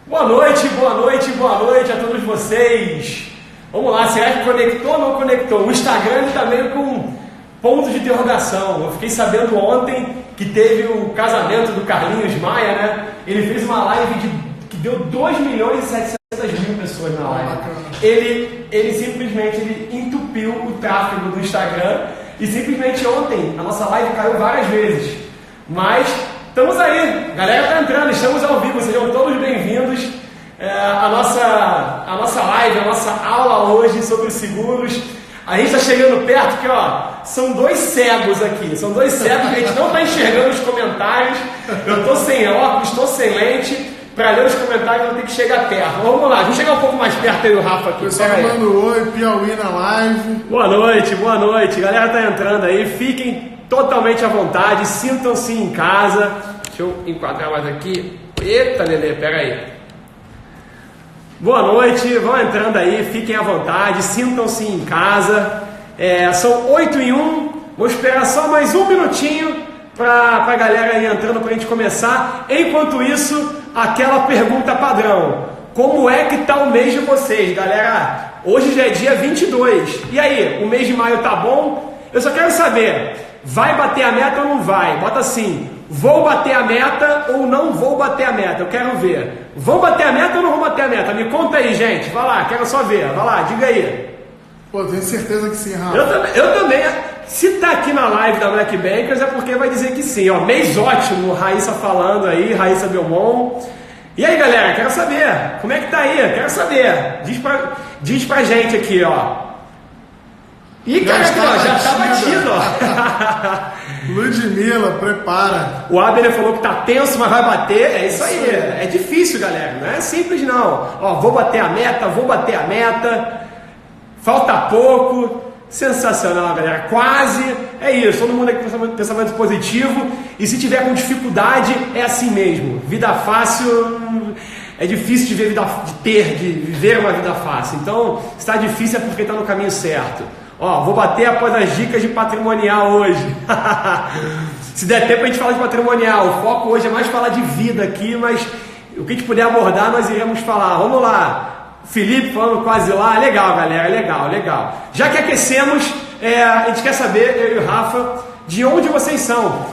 Boa noite a todos vocês. Vamos lá, será que conectou ou não conectou? O Instagram está meio com ponto de interrogação. Eu fiquei sabendo ontem que teve o casamento do Carlinhos Maia, né? Ele fez uma live que deu 2.700.000 pessoas na live. Ele simplesmente entupiu o tráfego do Instagram e simplesmente ontem a nossa live caiu várias vezes. Mas estamos aí, a galera tá entrando, estamos ao vivo, sejam todos bem-vindos. A nossa live, a nossa aula hoje sobre seguros. A gente está chegando perto que, são dois cegos aqui. São dois cegos que a gente não está enxergando os comentários. Eu estou sem óculos, estou sem lente. Para ler os comentários eu tenho que chegar perto. Vamos lá, vamos chegar um pouco mais perto aí do Rafa aqui. Pessoal mandando oi, Piauí na live. Boa noite. A galera tá entrando aí. Fiquem totalmente à vontade, sintam-se em casa. Deixa eu enquadrar mais aqui. Eita, Lelê, pera aí. Boa noite, vão entrando aí, fiquem à vontade, sintam-se em casa. São 8h01, vou esperar só mais um minutinho para a galera ir entrando para a gente começar. Enquanto isso, aquela pergunta padrão: como é que tá o mês de vocês, galera? Hoje já é dia 22, e aí, o mês de maio tá bom? Eu só quero saber, vai bater a meta ou não vai? Bota assim: vou bater a meta ou não vou bater a meta? Eu quero ver. Vão bater a meta ou não vão bater a meta? Me conta aí, gente. Vai lá, quero só ver. Vai lá, diga aí. Pô, tenho certeza que sim, Rafa. Eu também. Se tá aqui na live da Black Bankers é porque vai dizer que sim. Mês ótimo, Raíssa falando aí, Raíssa Belmont. E aí, galera, quero saber. Como é que tá aí? Quero saber. Diz pra gente aqui, Ih, cara, já tá batido, Ludmilla, prepara. O Abner falou que tá tenso, mas vai bater. É isso aí. É difícil, galera. Não é simples, não. Vou bater a meta. Falta pouco. Sensacional, galera. Quase. É isso. Todo mundo aqui com pensamento positivo. E se tiver com dificuldade, é assim mesmo. Vida fácil. É difícil de viver uma vida fácil. Então, se está difícil é porque está no caminho certo. Vou bater após as dicas de patrimonial hoje. Se der tempo a gente fala de patrimonial. O foco hoje é mais falar de vida aqui, mas o que a gente puder abordar nós iremos falar. Vamos lá. Felipe falando quase lá. Legal, galera. Legal. Já que aquecemos, a gente quer saber, eu e o Rafa, de onde vocês são.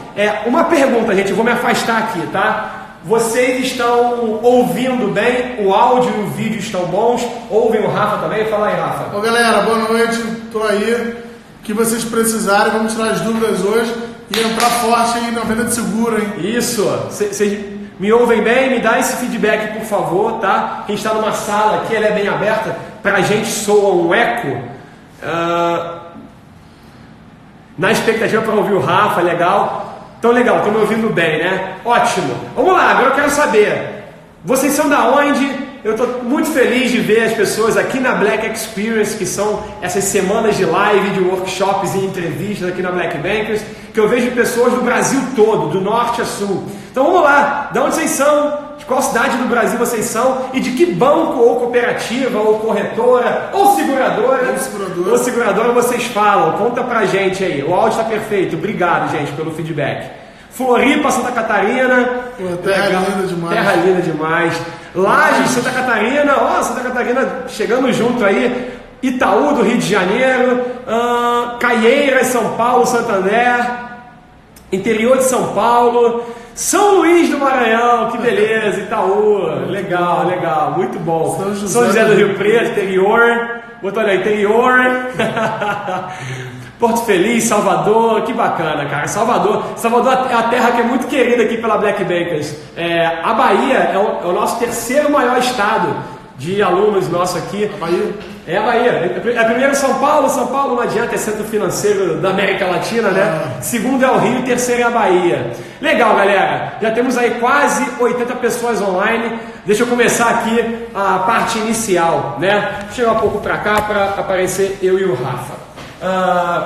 Uma pergunta, gente. Eu vou me afastar aqui, tá? Vocês estão ouvindo bem? O áudio e o vídeo estão bons? Ouvem o Rafa também? Fala aí, Rafa. Galera, boa noite. Tô aí. O que vocês precisarem, vamos tirar as dúvidas hoje e entrar forte aí na venda de seguro, hein? Isso. Vocês me ouvem bem? Me dá esse feedback, por favor, tá? Quem está numa sala aqui, ela é bem aberta. Pra gente soa um eco. Na expectativa para ouvir o Rafa, legal. Então legal, estão me ouvindo bem, né? Ótimo. Vamos lá, agora eu quero saber. Vocês são da onde? Eu estou muito feliz de ver as pessoas aqui na Black Experience, que são essas semanas de live, de workshops e entrevistas aqui na Black Bankers, que eu vejo pessoas do Brasil todo, do norte a sul. Então vamos lá, de onde vocês são? De qual cidade do Brasil vocês são? E de que banco ou cooperativa, ou corretora, ou seguradora vocês falam? Conta pra gente aí. O áudio está perfeito. Obrigado, gente, pelo feedback. Floripa, Santa Catarina. Terra linda demais. Terra linda demais. Lajes, Santa Catarina. Santa Catarina chegando junto aí. Itaú, do Rio de Janeiro. Caieiras, São Paulo, Santander. Interior de São Paulo. São Luís do Maranhão, que beleza, Itaú, legal, muito bom. São José do Rio Preto, interior, botou ali, interior, Porto Feliz, Salvador, que bacana, cara. Salvador é a terra que é muito querida aqui pela Black Bankers. A Bahia é o nosso terceiro maior estado de alunos nosso aqui. A Bahia? É a Bahia. Primeiro é São Paulo não adianta, é centro financeiro da América Latina, né? Segundo é o Rio, terceiro é a Bahia. Legal, galera. Já temos aí quase 80 pessoas online. Deixa eu começar aqui a parte inicial, né? Vou chegar um pouco para cá para aparecer eu e o Rafa.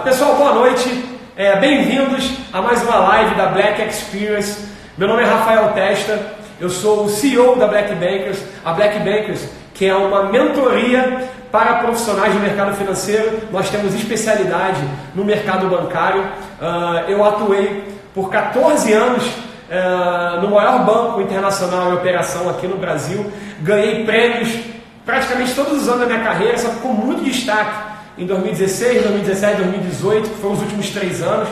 Pessoal, boa noite. Bem-vindos a mais uma live da Black Experience. Meu nome é Rafael Testa. Eu sou o CEO da Black Bankers. A Black Bankers, que é uma mentoria para profissionais do mercado financeiro. Nós temos especialidade no mercado bancário. Eu atuei por 14 anos no maior banco internacional em operação aqui no Brasil. Ganhei prêmios praticamente todos os anos da minha carreira, só que com muito destaque em 2016, 2017, 2018, que foram os últimos 3 anos.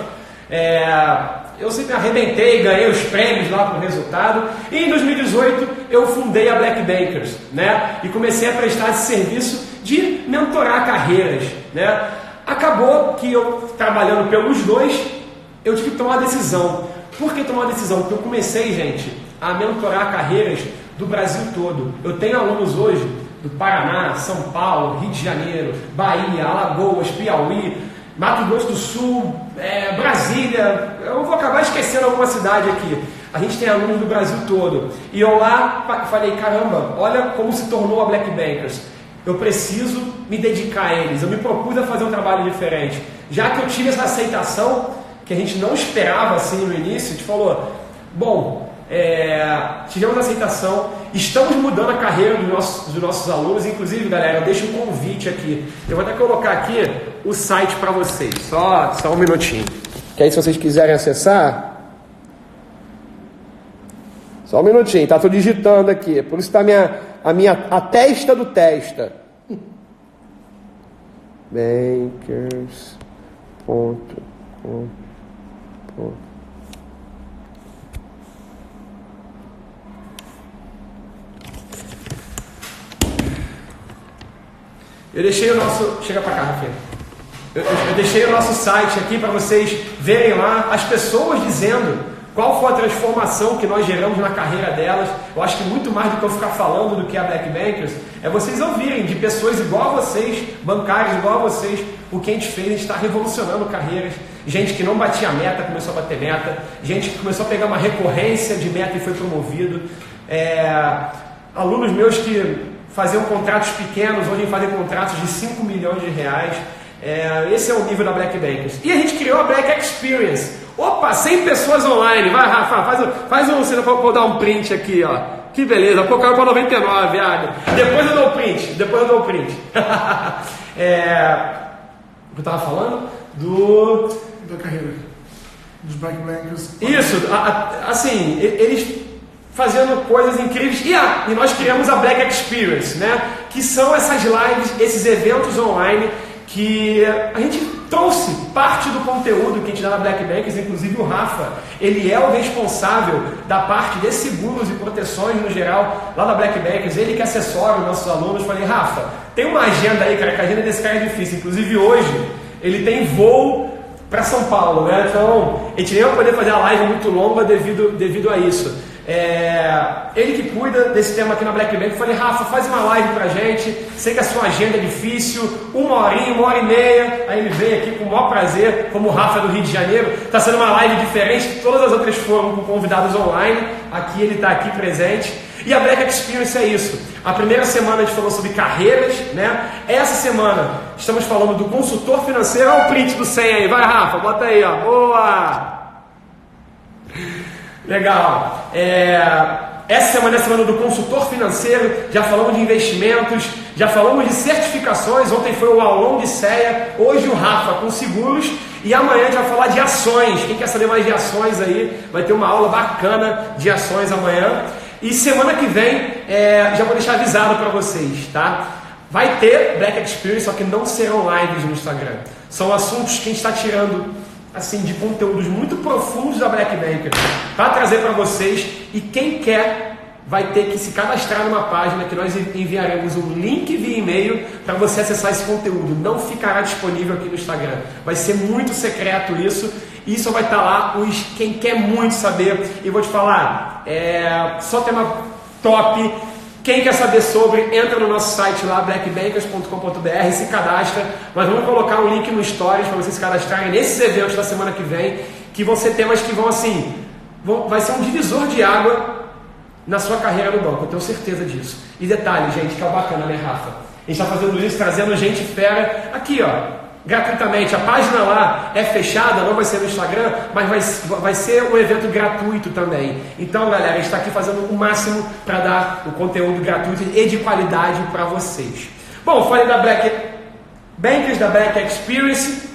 Eu sempre arrebentei, ganhei os prêmios lá com o resultado. E em 2018 eu fundei a Black Bankers, né? E comecei a prestar esse serviço de mentorar carreiras, né? Acabou que eu, trabalhando pelos dois, eu tive que tomar uma decisão. Por que tomar uma decisão? Porque eu comecei, gente, a mentorar carreiras do Brasil todo. Eu tenho alunos hoje do Paraná, São Paulo, Rio de Janeiro, Bahia, Alagoas, Piauí, Mato Grosso do Sul, Brasília. Eu vou acabar esquecendo alguma cidade aqui. A gente tem alunos do Brasil todo. E eu lá falei, caramba, olha como se tornou a Black Bankers. Eu preciso me dedicar a eles. Eu me propus a fazer um trabalho diferente. Já que eu tive essa aceitação, que a gente não esperava assim no início, a gente falou, bom, tivemos aceitação, estamos mudando a carreira dos nossos alunos. Inclusive, galera, eu deixo um convite aqui. Eu vou até colocar aqui o site para vocês, só um minutinho. Que aí, se vocês quiserem acessar, só um minutinho, tá? Tô digitando aqui, por isso tá a testa do testa. Bankers.com. Eu deixei o nosso... Chega pra cá, Rafael. Eu deixei o nosso site aqui para vocês verem lá as pessoas dizendo qual foi a transformação que nós geramos na carreira delas. Eu acho que muito mais do que eu ficar falando do que a Black Bankers, é vocês ouvirem de pessoas igual a vocês, bancários igual a vocês, o que a gente fez. A gente está revolucionando carreiras. Gente que não batia meta, começou a bater meta. Gente que começou a pegar uma recorrência de meta e foi promovido. Alunos meus que faziam contratos pequenos, hoje fazem contratos de 5 milhões de reais. Esse é o nível da Black Bankers. E a gente criou a Black Experience. Opa, 100 pessoas online. Vai, Rafa, faz um... Você pode dar um print aqui, ó. Que beleza. Pô, caiu para 99, viado. Depois eu dou o print. Eu tava falando da carreira dos Black Bankers. Isso, assim, eles fazendo coisas incríveis. E nós criamos a Black Experience, né? Que são essas lives, esses eventos online que a gente trouxe parte do conteúdo que a gente dá na Black Bankers. Inclusive o Rafa, ele é o responsável da parte de seguros e proteções no geral lá da Black Bankers. Ele que assessora os nossos alunos. Falei, Rafa, tem uma agenda aí, cara, que a agenda desse cara é difícil. Inclusive hoje ele tem voo para São Paulo, né? Então a gente nem vai poder fazer a live muito longa devido a isso. Ele que cuida desse tema aqui na Black Bank. Eu falei, Rafa, faz uma live pra gente. Sei que a sua agenda é difícil, 1 horinha, 1h30. Aí ele veio aqui com o maior prazer, como o Rafa do Rio de Janeiro. Está sendo uma live diferente, todas as outras foram com convidados online. Aqui ele está aqui presente. E a Black Experience é isso. A primeira semana a gente falou sobre carreiras, né? Essa semana estamos falando do consultor financeiro. Olha o print do 100 aí, vai, Rafa, bota aí, ó. Boa! Legal. Essa semana é a semana do consultor financeiro. Já falamos de investimentos, já falamos de certificações. Ontem foi o aulão de CEA, hoje o Rafa com seguros. E amanhã a gente vai falar de ações. Quem quer saber mais de ações aí, vai ter uma aula bacana de ações amanhã. E semana que vem, já vou deixar avisado para vocês, tá? Vai ter Black Experience, só que não serão lives no Instagram. São assuntos que a gente está tirando assim, de conteúdos muito profundos da Black Banker para trazer para vocês. E quem quer vai ter que se cadastrar numa página que nós enviaremos um link via e-mail para você acessar esse conteúdo. Não ficará disponível aqui no Instagram. Vai ser muito secreto isso. E só vai estar lá quem quer muito saber. E vou te falar, só tema top. Quem quer saber sobre, entra no nosso site lá, blackbankers.com.br, se cadastra. Nós vamos colocar um link no Stories para vocês se cadastrarem nesses eventos da semana que vem, que vão ser temas que vão assim, vai ser um divisor de água na sua carreira no banco, eu tenho certeza disso. E detalhe, gente, que é bacana, né, Rafa? A gente está fazendo isso, trazendo gente fera aqui, ó, gratuitamente. A página lá é fechada, não vai ser no Instagram, mas vai ser um evento gratuito também. Então, galera, a gente está aqui fazendo o máximo para dar o conteúdo gratuito e de qualidade para vocês. Bom, falei da Black Bankers, da Black Experience.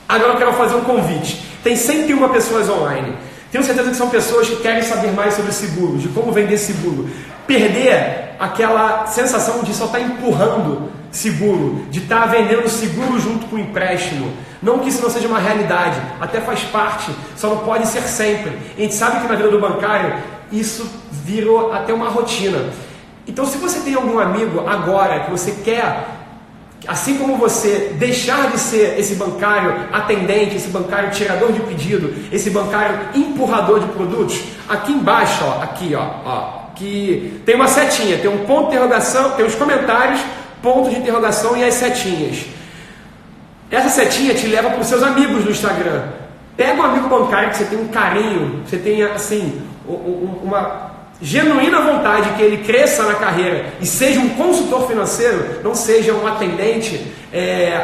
Agora eu quero fazer um convite. Tem 101 pessoas online. Tenho certeza que são pessoas que querem saber mais sobre seguro, de como vender seguro. Perder aquela sensação de só estar empurrando seguro, de estar vendendo seguro junto com o empréstimo. Não que isso não seja uma realidade, até faz parte, só não pode ser sempre. A gente sabe que na vida do bancário isso virou até uma rotina. Então, se você tem algum amigo agora que você quer, assim como você, deixar de ser esse bancário atendente, esse bancário tirador de pedido, esse bancário empurrador de produtos, aqui embaixo, ó, aqui, ó, que tem uma setinha, tem um ponto de interrogação, tem os comentários, ponto de interrogação e as setinhas. Essa setinha te leva para os seus amigos do Instagram. Pega um amigo bancário que você tem um carinho, você tem assim, uma genuína vontade que ele cresça na carreira e seja um consultor financeiro, não seja um atendente,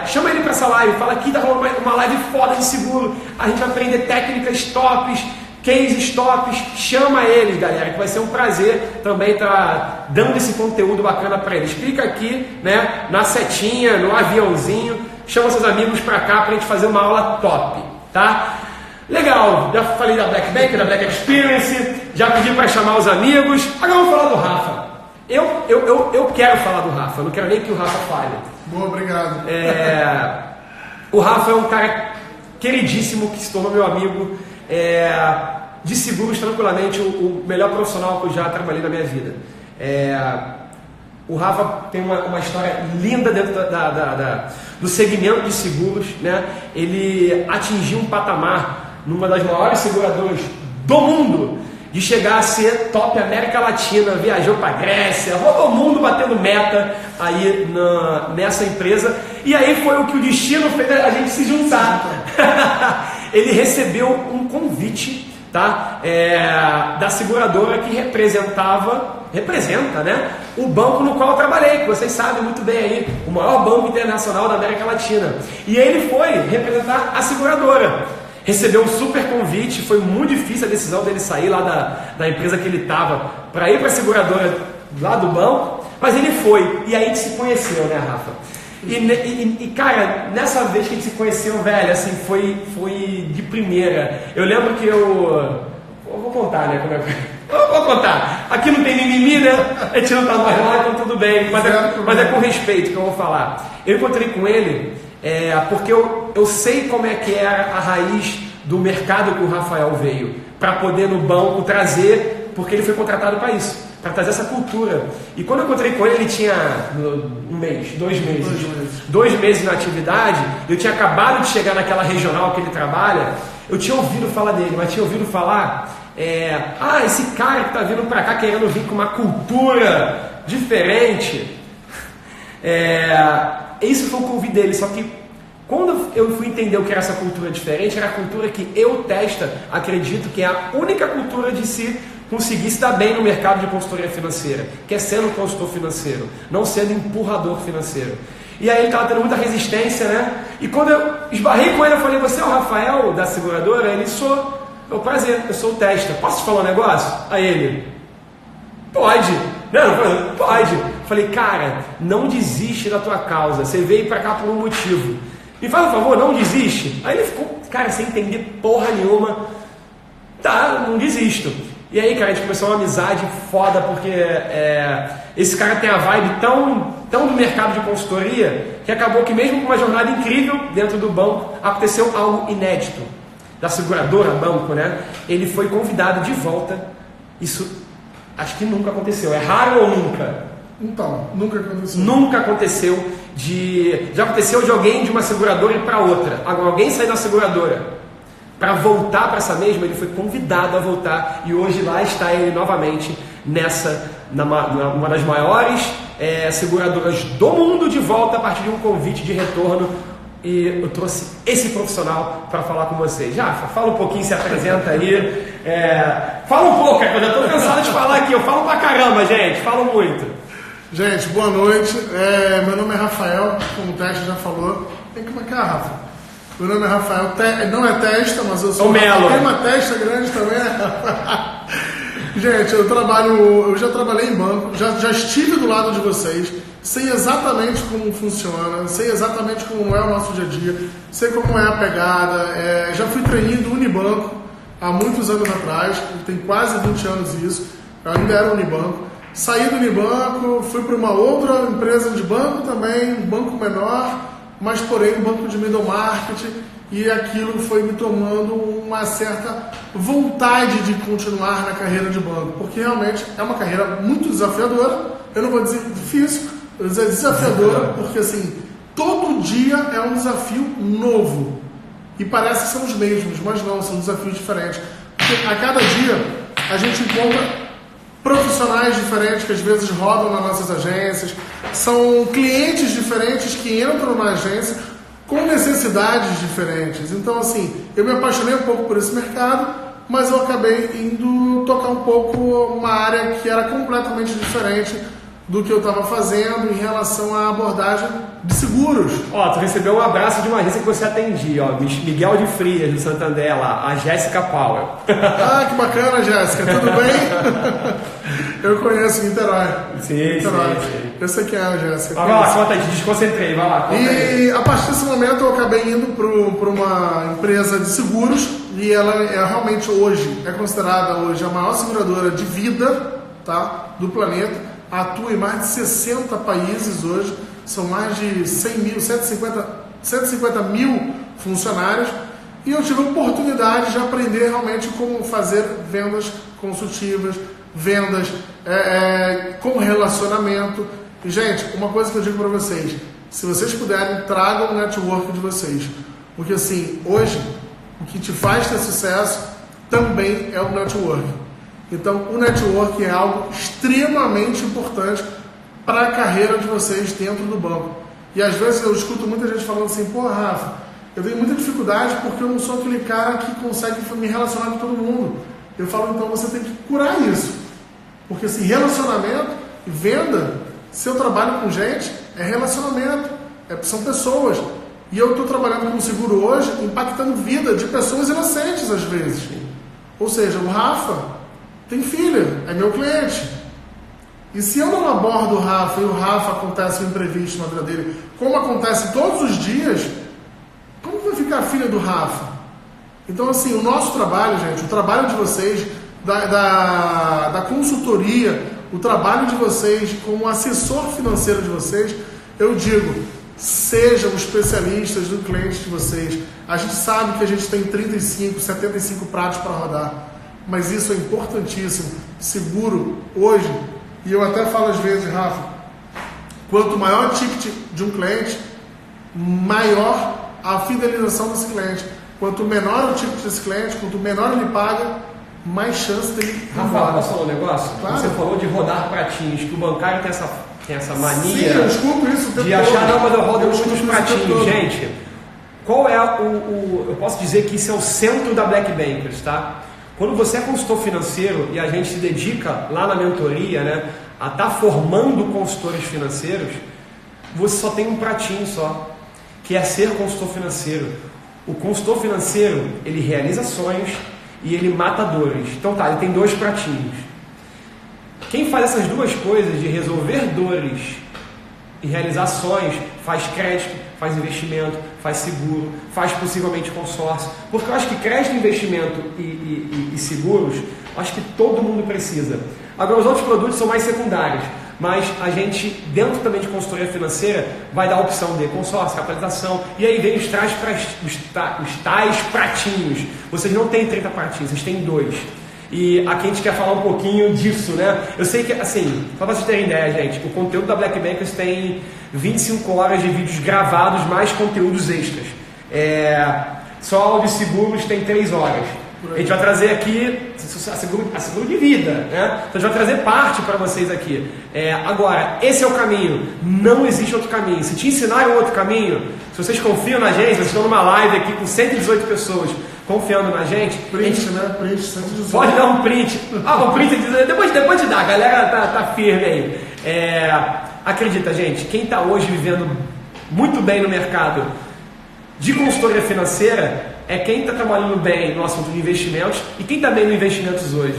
chama ele para essa live, fala aqui, tá rolando uma live foda de seguro, a gente vai aprender técnicas tops, cases tops, chama eles, galera, que vai ser um prazer também estar dando esse conteúdo bacana para eles. Clica aqui, né, na setinha, no aviãozinho, chama seus amigos para cá para a gente fazer uma aula top, tá? Legal, já falei da Black Bank, da Black Experience, já pedi para chamar os amigos. Agora vamos falar do Rafa. Eu quero falar do Rafa, não quero nem que o Rafa fale. Boa, obrigado. O Rafa é um cara queridíssimo que se tornou meu amigo, de seguros tranquilamente, o melhor profissional que eu já trabalhei na minha vida. O Rafa tem uma história linda dentro do segmento de seguros, né? Ele atingiu um patamar numa das maiores seguradoras do mundo, de chegar a ser top América Latina, viajou para Grécia, rodou o mundo batendo meta aí nessa empresa, e aí foi o que o destino fez a gente se juntar. Ele recebeu um convite, tá? Da seguradora que representa, né, o banco no qual eu trabalhei, que vocês sabem muito bem aí, o maior banco internacional da América Latina. E ele foi representar a seguradora. Recebeu um super convite, foi muito difícil a decisão dele sair lá da empresa que ele estava para ir para a seguradora lá do banco, mas ele foi, e aí a gente se conheceu, né, Rafa? E cara, nessa vez que a gente se conheceu, velho, assim, foi de primeira. Eu lembro que eu vou contar, né, como vou contar, aqui não tem mimimi, né, a gente não tá mais lá, então tudo bem, mas é com respeito que eu vou falar. Eu encontrei com ele, porque eu sei como é que era a raiz do mercado que o Rafael veio, para poder no banco trazer, porque ele foi contratado para isso, para trazer essa cultura. E quando eu encontrei com ele, ele tinha 2 meses na atividade, eu tinha acabado de chegar naquela regional que ele trabalha, eu tinha ouvido falar dele, mas tinha ouvido falar, esse cara que está vindo para cá querendo vir com uma cultura diferente, isso foi o convite dele, só que quando eu fui entender o que era essa cultura diferente, era a cultura que eu, Testa, acredito que é a única cultura de se conseguir se dar bem no mercado de consultoria financeira, que é sendo um consultor financeiro, não sendo empurrador financeiro. E aí ele estava tendo muita resistência, né? E quando eu esbarrei com ele, eu falei, você é o Rafael da seguradora? Ele, sou. Eu, prazer, eu sou o Testa, posso te falar um negócio? Aí ele, pode. Não, pode. Eu falei, cara, não desiste da tua causa, você veio pra cá por um motivo. Me faz um favor, não desiste. Aí ele ficou, cara, sem entender porra nenhuma. Tá, não desisto. E aí, cara, a gente começou uma amizade foda, porque esse cara tem a vibe tão do mercado de consultoria, que acabou que mesmo com uma jornada incrível dentro do banco, aconteceu algo inédito. Da seguradora, banco, né? Ele foi convidado de volta. Isso, acho que nunca aconteceu. É raro ou nunca? Então, nunca aconteceu. Nunca aconteceu já aconteceu de alguém de uma seguradora ir para outra. Alguém sair da seguradora para voltar para essa mesma, ele foi convidado a voltar e hoje lá está ele novamente numa das maiores seguradoras do mundo, de volta a partir de um convite de retorno. E eu trouxe esse profissional para falar com vocês. Já, fala um pouquinho, se apresenta aí. Fala um pouco, eu já estou cansado de falar aqui. Eu falo pra caramba, gente, falo muito. Gente, boa noite. Meu nome é Rafael, como o Testa já falou. Como é que é, Rafa? Meu nome é Rafael, não é Testa, mas eu sou. O Melo. Tem uma testa grande também, Gente, eu já trabalhei em banco, já estive do lado de vocês, sei exatamente como funciona, sei exatamente como é o nosso dia a dia, sei como é a pegada, já fui treinando do Unibanco há muitos anos atrás, tem quase 20 anos isso, eu ainda era Unibanco. Saí do Unibanco, fui para uma outra empresa de banco também, um banco menor, mas porém um banco de middle market, e aquilo foi me tomando uma certa vontade de continuar na carreira de banco, porque realmente é uma carreira muito desafiadora, eu não vou dizer difícil, eu vou dizer desafiadora, porque assim, todo dia é um desafio novo, e parece que são os mesmos, mas não, são desafios diferentes, porque a cada dia a gente encontra profissionais diferentes que às vezes rodam nas nossas agências, são clientes diferentes que entram na agência com necessidades diferentes. Então, assim, eu me apaixonei um pouco por esse mercado, mas eu acabei indo tocar um pouco uma área que era completamente diferente do que eu estava fazendo em relação à abordagem de seguros. Ó, tu recebeu um abraço de uma agência que você atendia, ó, Miguel de Frias, do Santander, lá, a Jéssica Powell. Ah, que bacana, Jéssica, tudo bem? Eu conheço Niterói. Sim, Niterói. sim. Eu sei quem é a Jéssica. Vai lá, conta aí, desconcentrei, vai lá. Conta e a partir desse momento eu acabei indo para uma empresa de seguros, e ela é realmente hoje, é considerada hoje a maior seguradora de vida, tá, do planeta. Atua em mais de 60 países hoje, são mais de 100 mil, 150 mil funcionários, e eu tive a oportunidade de aprender realmente como fazer vendas consultivas, vendas com relacionamento. E, gente, uma coisa que eu digo para vocês, se vocês puderem, tragam o network de vocês, porque assim, hoje, o que te faz ter sucesso também é o network. Então, o network é algo extremamente importante para a carreira de vocês dentro do banco. E às vezes eu escuto muita gente falando assim, pô, Rafa, eu tenho muita dificuldade porque eu não sou aquele cara que consegue me relacionar com todo mundo. Eu falo, então você tem que curar isso. Porque assim, relacionamento e venda, se eu trabalho com gente, é relacionamento, são pessoas. E eu estou trabalhando com seguro hoje, impactando vida de pessoas inocentes às vezes. Ou seja, o Rafa tem filha, é meu cliente. E se eu não abordo o Rafa e o Rafa acontece um imprevisto na vida dele, como acontece todos os dias, como vai ficar a filha do Rafa? Então, assim, o nosso trabalho, gente, o trabalho de vocês, da consultoria, o trabalho de vocês como assessor financeiro de vocês, eu digo, sejam especialistas do cliente de vocês. A gente sabe que a gente tem 35, 75 pratos para rodar, mas isso é importantíssimo. Seguro hoje, e eu até falo às vezes, Rafa, quanto maior o ticket de um cliente, maior a fidelização desse cliente. Quanto menor o ticket desse cliente, quanto menor ele paga, mais chance dele. Rafa, posso falar um negócio? Claro. Você falou de rodar pratinhos, que o bancário tem essa mania. Sim, eu escuto isso o tempo de achar, todo. não, mas eu rodo muitos pratinhos. Gente, qual é eu posso dizer que isso é o centro da Black Bankers, tá? Quando você é consultor financeiro e a gente se dedica lá na mentoria, né, a estar formando consultores financeiros, você só tem um pratinho só, que é ser consultor financeiro. O consultor financeiro, ele realiza sonhos e ele mata dores. Então tá, ele tem dois pratinhos. Quem faz essas duas coisas de resolver dores e realizar sonhos, faz crédito, faz investimento, faz seguro, faz possivelmente consórcio. Porque eu acho que crédito, investimento e seguros, acho que todo mundo precisa. Agora, os outros produtos são mais secundários, mas a gente, dentro também de consultoria financeira, vai dar a opção de consórcio, capitalização, e aí vem os tais pratinhos. Vocês não têm 30 pratinhos, vocês têm 2. E aqui a gente quer falar um pouquinho disso, né? Eu sei que, assim, só para vocês terem ideia, gente, o conteúdo da Black Bankers tem 25 horas de vídeos gravados, mais conteúdos extras. Só áudio seguros tem 3 horas. A gente vai trazer aqui a seguro de vida, né? Então a gente vai trazer parte para vocês aqui. Agora, esse é o caminho. Não existe outro caminho. Se te ensinaram outro caminho, se vocês confiam na gente, vocês estão numa live aqui com 118 pessoas confiando na gente. Print, né? Print, 118. Pode dar um print. Um print depois de dar, a galera tá firme aí. Acredita, gente, quem está hoje vivendo muito bem no mercado de consultoria financeira é quem está trabalhando bem no assunto de investimentos e quem está bem no investimentos hoje.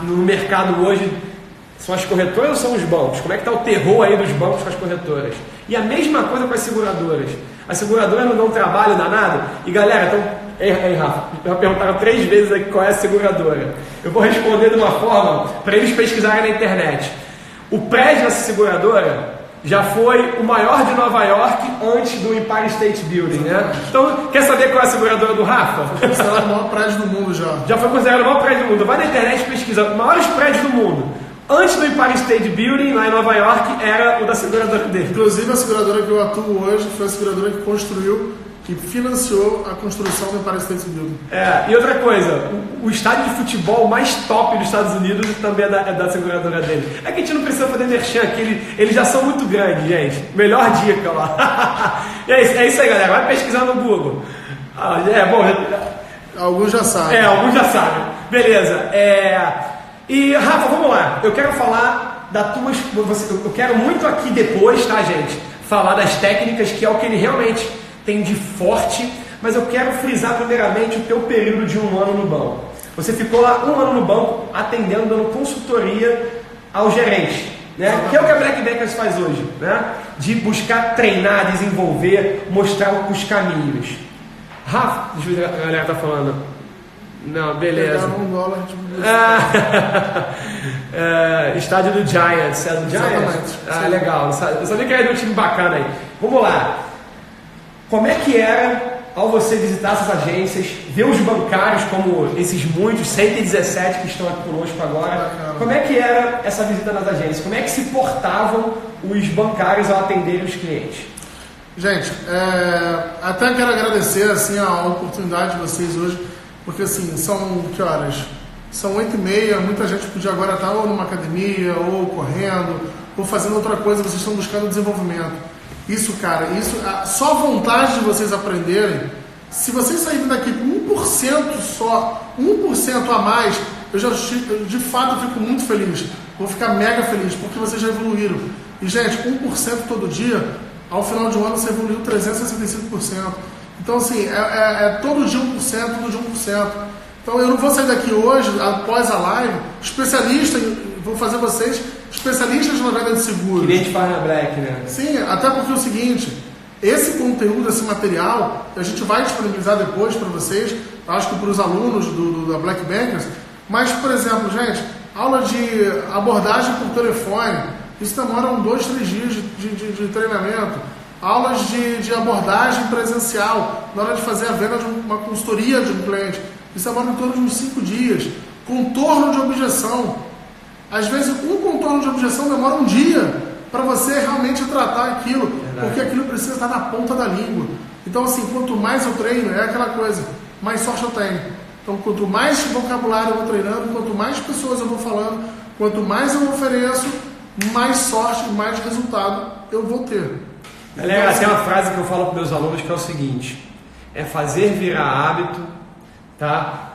No mercado hoje, são as corretoras ou são os bancos? Como é que está o terror aí dos bancos com as corretoras? E a mesma coisa com as seguradoras. As seguradoras não dão trabalho danado. E galera, então Ei, Rafa, já perguntaram 3 vezes aqui qual é a seguradora. Eu vou responder de uma forma para eles pesquisarem na internet. O prédio dessa seguradora já foi o maior de Nova York antes do Empire State Building, né? Então, quer saber qual é a seguradora do Rafa? Foi considerado o maior prédio do mundo já. Já foi considerado o maior prédio do mundo. Vai na internet e pesquisa os maiores prédios do mundo. Antes do Empire State Building, lá em Nova York, era o da seguradora dele. Inclusive, a seguradora que eu atuo hoje foi a seguradora que construiu, que financiou a construção do Empire State Building. E outra coisa, o estádio de futebol mais top dos Estados Unidos também é da seguradora dele. É que a gente não precisa fazer merchan aqui, eles já são muito grandes, gente. Melhor dica lá. É isso aí, galera. Vai pesquisar no Google. Alguns já sabem. Alguns já sabem. Beleza. E, Rafa, vamos lá. Eu quero falar da tua... Eu quero muito aqui depois, tá, gente? Falar das técnicas, que é o que ele realmente tem de forte, mas eu quero frisar primeiramente o teu período de 1 ano no banco. Você ficou lá 1 ano no banco, atendendo, dando consultoria ao gerente, né? Que é o que a Black Bankers faz hoje, né? De buscar treinar, desenvolver, mostrar os caminhos. Rafa, deixa eu ver o que a galera tá falando. Não, beleza. Estádio do Giants. É do Giants? Exatamente. Legal. Eu sabia que era de um time bacana aí. Vamos lá. Como é que era ao você visitar essas agências, ver os bancários, como esses muitos, 117 que estão aqui conosco agora? Como é que era essa visita nas agências? Como é que se portavam os bancários ao atenderem os clientes? Gente, até quero agradecer assim, a oportunidade de vocês hoje, porque assim, são que horas? São 8h30, muita gente podia agora estar ou numa academia, ou correndo, ou fazendo outra coisa, vocês estão buscando desenvolvimento. Isso, cara, só a vontade de vocês aprenderem, se vocês saírem daqui com 1% só, 1% a mais, eu de fato fico muito feliz, vou ficar mega feliz, porque vocês já evoluíram. E gente, 1% todo dia, ao final de um ano você evoluiu 365%. Então assim, todo dia 1%, todo dia 1%. Então eu não vou sair daqui hoje, após a live, vou fazer vocês especialistas na venda de seguros. Que a gente faz na Black, né? Sim, até porque é o seguinte, esse conteúdo, esse material, a gente vai disponibilizar depois para vocês, acho que para os alunos da Black Bankers, mas, por exemplo, gente, aula de abordagem por telefone, isso demora 2, 3 dias de treinamento. Aulas de abordagem presencial, na hora de fazer a venda de uma consultoria de um cliente, isso demora em torno de uns 5 dias. Contorno de objeção. Às vezes, um contorno de objeção demora 1 dia para você realmente tratar aquilo, porque aquilo precisa estar na ponta da língua. Então, assim, quanto mais eu treino, é aquela coisa, mais sorte eu tenho. Então, quanto mais vocabulário eu vou treinando, quanto mais pessoas eu vou falando, quanto mais eu ofereço, mais sorte, mais resultado eu vou ter. Galera, tem uma frase que eu falo para meus alunos que é o seguinte: é fazer virar hábito, tá?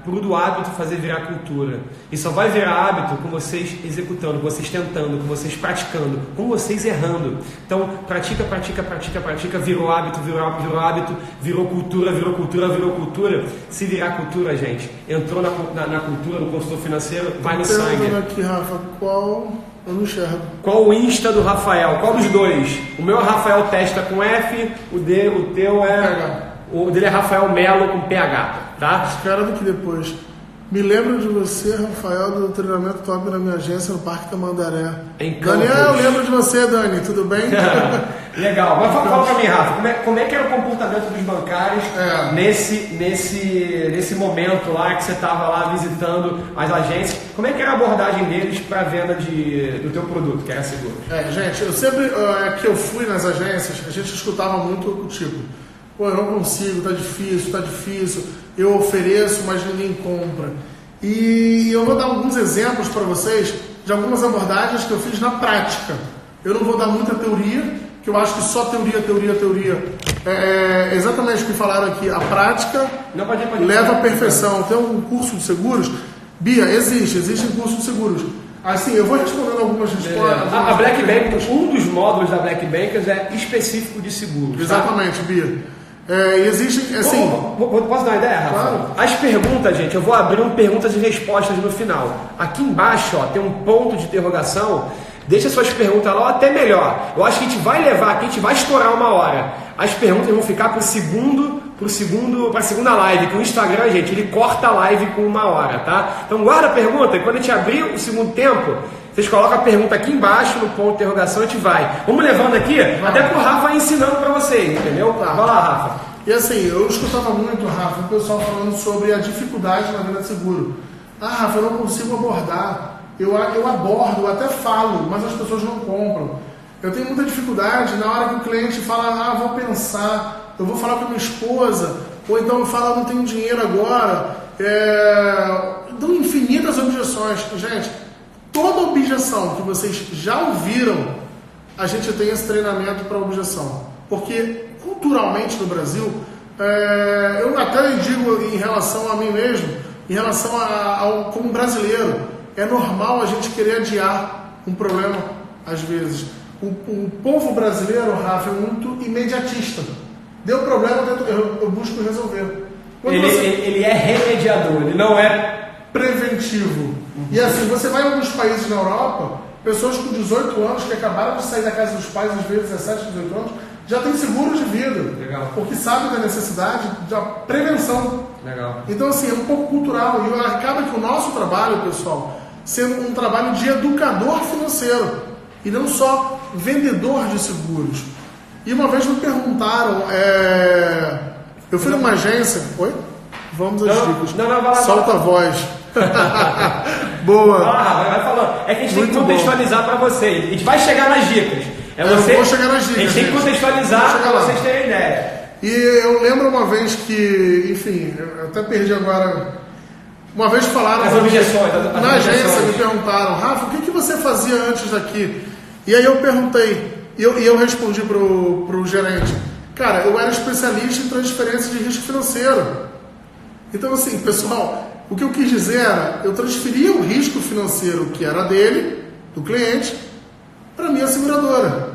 Do hábito fazer virar cultura. E só vai virar hábito com vocês executando, com vocês tentando, com vocês praticando, com vocês errando. Então, pratica, virou hábito, virou cultura. Se virar cultura, gente, entrou na cultura, no consultor financeiro, vai no sangue. Aqui, Rafa, qual... Eu não enxergo. Qual o Insta do Rafael? Qual dos dois? O meu é Rafael Testa com F, o teu é... PH. O dele é Rafael Melo com PH, tá? Espera daqui depois. Me lembro de você, Rafael, do treinamento top na minha agência no Parque Tamandaré. Daniel, eu lembro de você, Dani, tudo bem? Legal. Mas fala pra mim, Rafa, como é que era o comportamento dos bancários nesse momento lá que você estava lá visitando as agências? Como é que era a abordagem deles para a venda do teu produto, que era seguro? Gente, eu sempre que eu fui nas agências, a gente escutava muito o tipo: pô, eu não consigo, tá difícil, eu ofereço, mas ninguém compra. E eu vou dar alguns exemplos para vocês de algumas abordagens que eu fiz na prática. Eu não vou dar muita teoria, que eu acho que só teoria é exatamente o que falaram aqui. A prática leva à perfeição. Tem um curso de seguros? Bia, existem cursos de seguros. Assim, eu vou respondendo algumas respostas. A Black Bankers, um dos módulos da Black Bankers é específico de seguros. Exatamente, tá? Bia. Existem, assim... Posso dar uma ideia, Rafa? Claro. As perguntas, gente, eu vou abrir perguntas e respostas no final. Aqui embaixo, ó, tem um ponto de interrogação. Deixa suas perguntas lá, ou até melhor. Eu acho que a gente vai estourar 1 hora. As perguntas vão ficar para o segundo para a segunda live, que o Instagram, gente, ele corta a live com 1 hora, tá? Então guarda a pergunta e quando a gente abrir o segundo tempo, vocês colocam a pergunta aqui embaixo, no ponto de interrogação, a gente vai. Vamos levando aqui, até pro Rafa ensinando para vocês, entendeu? Tá. Vai lá, Rafa. E assim, eu escutava muito, Rafa, o pessoal falando sobre a dificuldade na venda de seguro. Ah, Rafa, eu não consigo abordar. Eu abordo, eu até falo, mas as pessoas não compram. Eu tenho muita dificuldade na hora que o cliente fala, vou pensar, eu vou falar com a minha esposa, ou então eu falo, não tenho dinheiro agora. Dão infinitas objeções. Gente, toda objeção que vocês já ouviram, a gente tem esse treinamento para objeção. Porque, culturalmente no Brasil, eu até digo em relação a mim mesmo, em relação como brasileiro, é normal a gente querer adiar um problema às vezes. O povo brasileiro, Rafa, é muito imediatista. Deu problema, eu busco resolver. Ele é remediador, ele não é preventivo. E assim, você vai em alguns países na Europa, pessoas com 18 anos que acabaram de sair da casa dos pais, às vezes 17, 18 anos, já tem seguro de vida. Legal. Porque sabe da necessidade da prevenção. Legal. Então, assim, é um pouco cultural. E acaba que o nosso trabalho, pessoal, sendo um trabalho de educador financeiro e não só vendedor de seguros. E uma vez me perguntaram, eu fui numa agência. Oi? Vamos às dicas. Não, solta a voz. Boa. Vai falando. É que a gente tem que contextualizar para vocês. A gente vai chegar nas dicas. Eu vou chegar nas dicas. A gente tem que contextualizar para vocês terem ideia. E eu lembro uma vez que, enfim, eu até perdi agora. Uma vez falaram. As objeções. Na agência me perguntaram, Rafa, o que você fazia antes daqui? E aí eu perguntei, e eu respondi pro gerente, cara, eu era especialista em transferência de risco financeiro. Então, assim, pessoal, o que eu quis dizer era, eu transferia o risco financeiro que era dele, do cliente, para minha seguradora.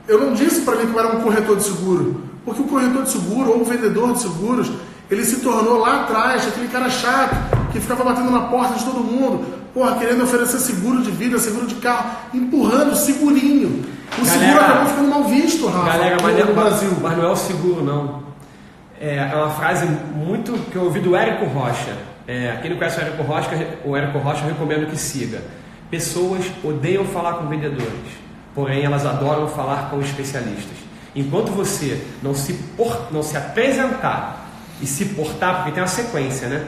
Eu não disse para ele que eu era um corretor de seguro, porque o corretor de seguro ou o vendedor de seguros, ele se tornou lá atrás aquele cara chato que ficava batendo na porta de todo mundo, querendo oferecer seguro de vida, seguro de carro, empurrando segurinho. O seguro acabou ficando mal visto, Rafa, galera, no Brasil. Mas não é o seguro, não. É uma frase muito que eu ouvi do Érico Rocha. Quem não conhece o Érico Rocha, eu recomendo que siga. Pessoas odeiam falar com vendedores, porém elas adoram falar com especialistas. Enquanto você não se apresentar e se portar, porque tem uma sequência, né?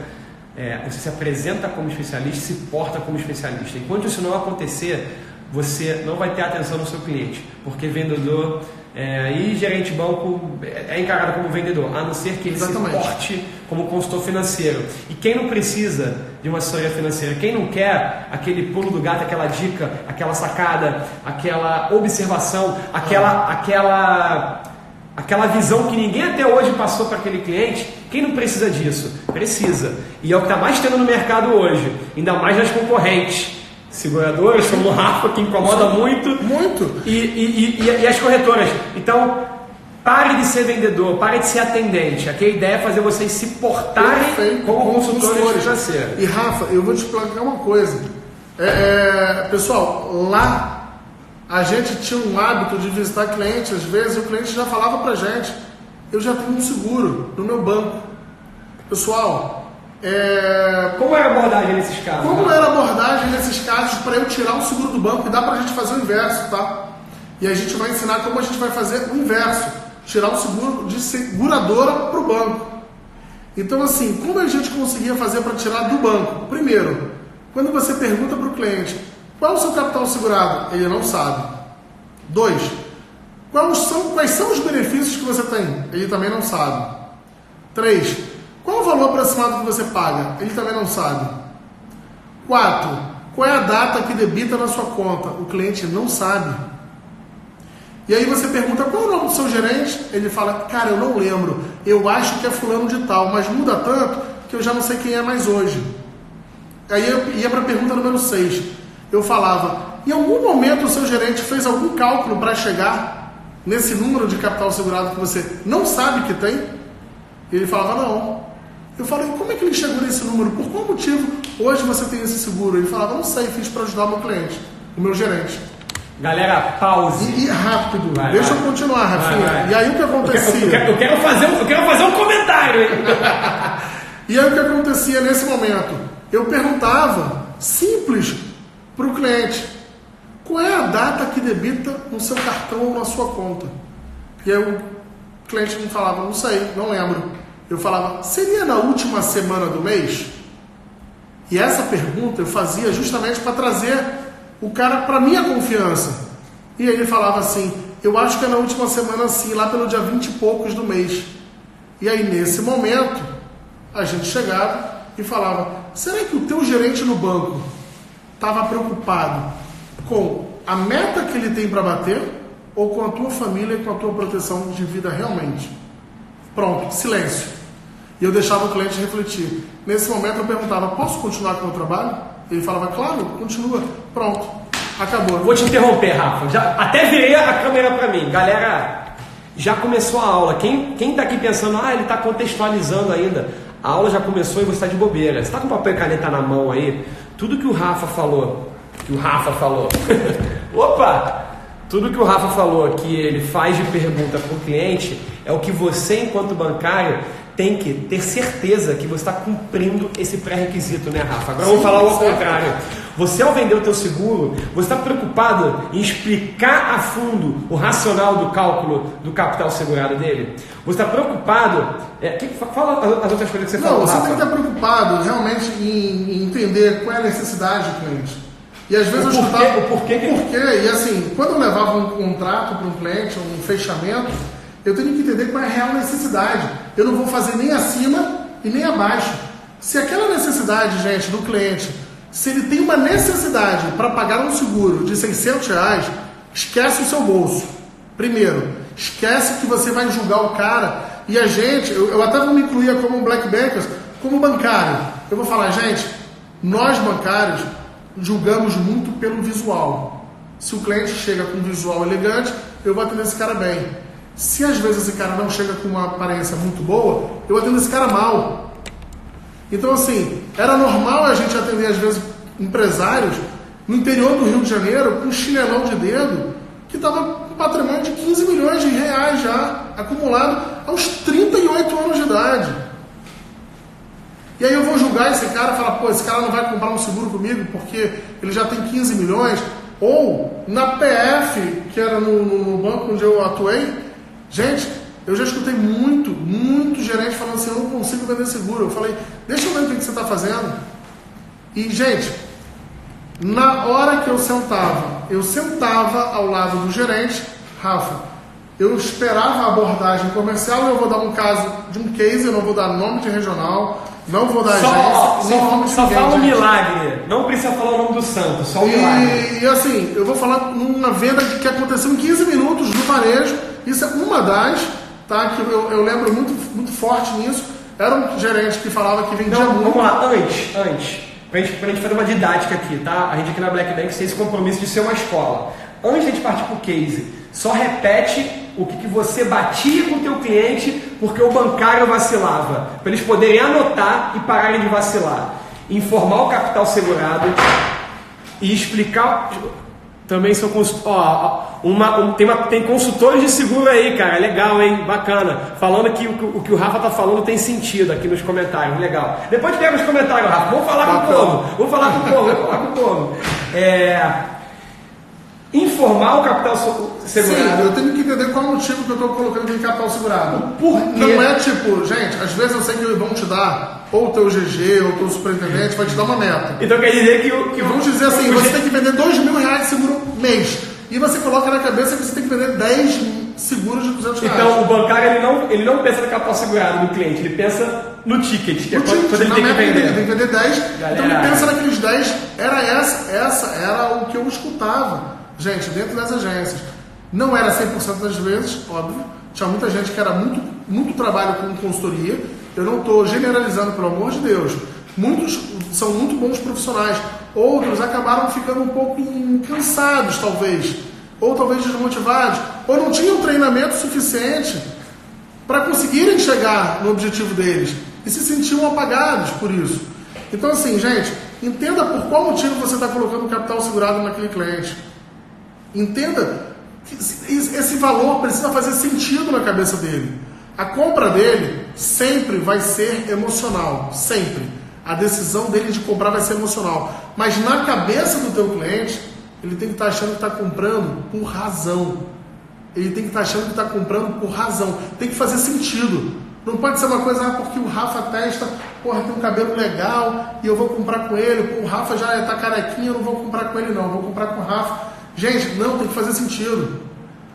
Você se apresenta como especialista e se porta como especialista. Enquanto isso não acontecer, você não vai ter atenção no seu cliente, porque vendedor e gerente de banco é encarado como vendedor, a não ser que ele Exatamente. se porte como consultor financeiro. E quem não precisa de uma assessoria financeira, quem não quer aquele pulo do gato, aquela dica, aquela sacada, aquela observação, aquela visão que ninguém até hoje passou para aquele cliente, quem não precisa disso? Precisa. E é o que está mais tendo no mercado hoje, ainda mais nas concorrentes. Seguradoras, como o Rafa, que incomoda muito. Muito. E as corretoras. Então, pare de ser vendedor, pare de ser atendente. Aqui a ideia é fazer vocês se portarem como consultores financeiros. E Rafa, eu vou te explicar uma coisa. Pessoal, lá a gente tinha um hábito de visitar clientes, às vezes o cliente já falava pra gente, eu já tenho um seguro no meu banco. Pessoal, como era a abordagem nesses casos? Como era a abordagem nesses casos para eu tirar o seguro do banco? E dá pra gente fazer o inverso, tá? E a gente vai ensinar como a gente vai fazer o inverso. Tirar o seguro de seguradora pro banco. Então, assim, como a gente conseguia fazer para tirar do banco? Primeiro, quando você pergunta pro cliente, qual é o seu capital segurado? Ele não sabe. 2. Quais são os benefícios que você tem? Ele também não sabe. 3. Qual é o valor aproximado que você paga? Ele também não sabe. 4. Qual é a data que debita na sua conta? O cliente não sabe. E aí você pergunta, qual é o nome do seu gerente? Ele fala, cara, eu não lembro. Eu acho que é fulano de tal, mas muda tanto que eu já não sei quem é mais hoje. Aí eu ia para a pergunta número 6. Eu falava, em algum momento o seu gerente fez algum cálculo para chegar nesse número de capital segurado que você não sabe que tem? E ele falava, não. Eu falei, como é que ele chegou nesse número? Por qual motivo hoje você tem esse seguro? Ele falava, não sei, fiz para ajudar o meu cliente, o meu gerente. Galera, pause. E rápido, deixa eu continuar, Rafinha. E aí o que acontecia? Eu quero fazer um comentário, hein? E aí o que acontecia nesse momento? Eu perguntava, simples, para o cliente, qual é a data que debita no seu cartão ou na sua conta? E aí o cliente me falava, não sei, não lembro. Eu falava, seria na última semana do mês? E essa pergunta eu fazia justamente para trazer o cara para minha confiança. E aí ele falava assim, eu acho que é na última semana sim, lá pelo dia 20 e poucos do mês. E aí nesse momento, a gente chegava e falava, será que o teu gerente no banco estava preocupado com a meta que ele tem para bater ou com a tua família e com a tua proteção de vida realmente? Pronto, silêncio. E eu deixava o cliente refletir. Nesse momento eu perguntava, posso continuar com o meu trabalho? Ele falava, claro, continua. Pronto, acabou. Vou te interromper, Rafa. Até virei a câmera para mim. Galera, já começou a aula. Quem tá aqui pensando, ele tá contextualizando ainda. A aula já começou e você está de bobeira. Você está com papel e caneta na mão aí? Tudo que o Rafa falou, opa! Tudo que o Rafa falou que ele faz de pergunta para o cliente é o que você, enquanto bancário, tem que ter certeza que você está cumprindo esse pré-requisito, né, Rafa? Agora vamos falar ao contrário. Você, ao vender o teu seguro, você está preocupado em explicar a fundo o racional do cálculo do capital segurado dele? Você está preocupado... fala as outras coisas que você falou, Não, você Rafa. tem que estar preocupado realmente em entender qual é a necessidade do cliente. E às vezes eu escutava... O porquê. E assim, quando eu levava um contrato para um cliente, um fechamento, eu tenho que entender qual é a real necessidade. Eu não vou fazer nem acima e nem abaixo. Se aquela necessidade, gente, do cliente, se ele tem uma necessidade para pagar um seguro de R$600, esquece o seu bolso. Primeiro, esquece que você vai julgar o cara. E a gente, eu até vou me incluir como Black Bankers, como bancário. Eu vou falar, gente, nós bancários julgamos muito pelo visual. Se o cliente chega com um visual elegante, eu vou atender esse cara bem. Se às vezes esse cara não chega com uma aparência muito boa, eu atendo esse cara mal. Então assim, era normal a gente atender às vezes empresários no interior do Rio de Janeiro com um chinelão de dedo que estava com um patrimônio de 15 milhões de reais já acumulado aos 38 anos de idade. E aí eu vou julgar esse cara e falar, pô, esse cara não vai comprar um seguro comigo porque ele já tem 15 milhões. Ou na PF, que era no banco onde eu atuei, gente, eu já escutei muito gerente falando assim, eu não consigo vender seguro. Eu falei, deixa eu ver o que você está fazendo. E, gente, na hora que eu sentava ao lado do gerente, Rafa, eu esperava a abordagem comercial, eu vou dar um caso de um case, eu não vou dar nome de regional, não vou dar agência, nem nome de só ninguém, fala um gente. milagre, não precisa falar o nome do santo, só um milagre. E assim, eu vou falar numa venda que aconteceu em 15 minutos no varejo. Isso é uma das, tá? Que eu lembro muito forte nisso. Era um gerente que falava que vendia muito. Vamos lá, antes, pra gente fazer uma didática aqui, tá? A gente aqui na Black Bank tem esse compromisso de ser uma escola. Antes de a gente partir pro case, só repete o que você batia com o teu cliente porque o bancário vacilava, para eles poderem anotar e pararem de vacilar. Informar o capital segurado e explicar. Também são tem consultores de seguro aí, cara, legal, hein, bacana, falando que o que o Rafa tá falando tem sentido aqui nos comentários, legal. Depois pega os comentários, Rafa, vamos falar com o povo, informar o capital segurado. Sim, eu tenho que entender qual é o motivo que eu estou colocando aqui capital segurado. Por quê? Não é tipo, gente, às vezes eu sei que vão te dar, ou o teu GG, ou o teu superintendente vai te dar uma meta. Então quer dizer que vamos dizer assim, você tem que vender R$2.000 de seguro mês. E você coloca na cabeça que você tem que vender 10 seguros de R$200. Então o bancário ele não pensa no capital segurado do cliente, ele pensa no ticket, que é quando ele tem que vender. Ele tem que vender 10, galera, então ele pensa naqueles 10, essa era o que eu escutava. Gente, dentro das agências, não era 100% das vezes, óbvio, tinha muita gente que era muito trabalho com consultoria, eu não estou generalizando, pelo amor de Deus, muitos são muito bons profissionais, outros acabaram ficando um pouco cansados, talvez, ou talvez desmotivados, ou não tinham treinamento suficiente para conseguirem chegar no objetivo deles, e se sentiam apagados por isso. Então assim, gente, entenda por qual motivo você está colocando o capital segurado naquele cliente. Entenda que esse valor precisa fazer sentido na cabeça dele. A compra dele sempre vai ser emocional, sempre. A decisão dele de comprar vai ser emocional. Mas na cabeça do teu cliente, ele tem que estar achando que está comprando por razão. Ele tem que estar achando que está comprando por razão. Tem que fazer sentido. Não pode ser uma coisa, porque o Rafa testa, porra, tem um cabelo legal e eu vou comprar com ele. Pô, o Rafa já está carequinho, eu não vou comprar com ele não, eu vou comprar com o Rafa. Gente, não, tem que fazer sentido.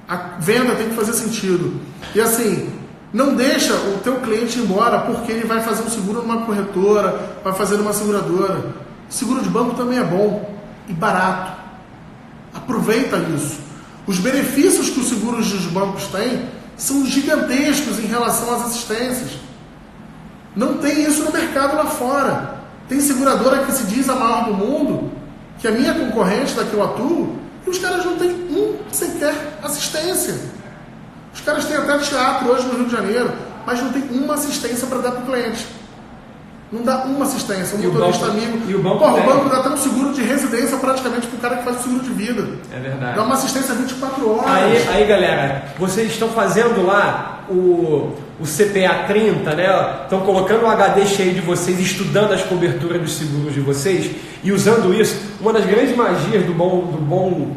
A venda tem que fazer sentido. E assim, não deixa o teu cliente ir embora porque ele vai fazer um seguro numa corretora, vai fazer numa seguradora. Seguro de banco também é bom e barato. Aproveita isso. Os benefícios que os seguros dos bancos têm são gigantescos em relação às assistências. Não tem isso no mercado lá fora. Tem seguradora que se diz a maior do mundo, que é a minha concorrente da que eu atuo, e os caras não têm sequer assistência. Os caras têm até teatro hoje no Rio de Janeiro, mas não tem uma assistência para dar para o cliente. Não dá uma assistência, um motorista amigo. E o banco, o banco dá até um seguro de residência praticamente para o cara que faz o seguro de vida. É verdade. Dá uma assistência 24 horas. Aí galera, vocês estão fazendo lá o CPA 30, né? Estão colocando o HD cheio de vocês, estudando as coberturas dos seguros de vocês e usando isso. Uma das grandes magias do bom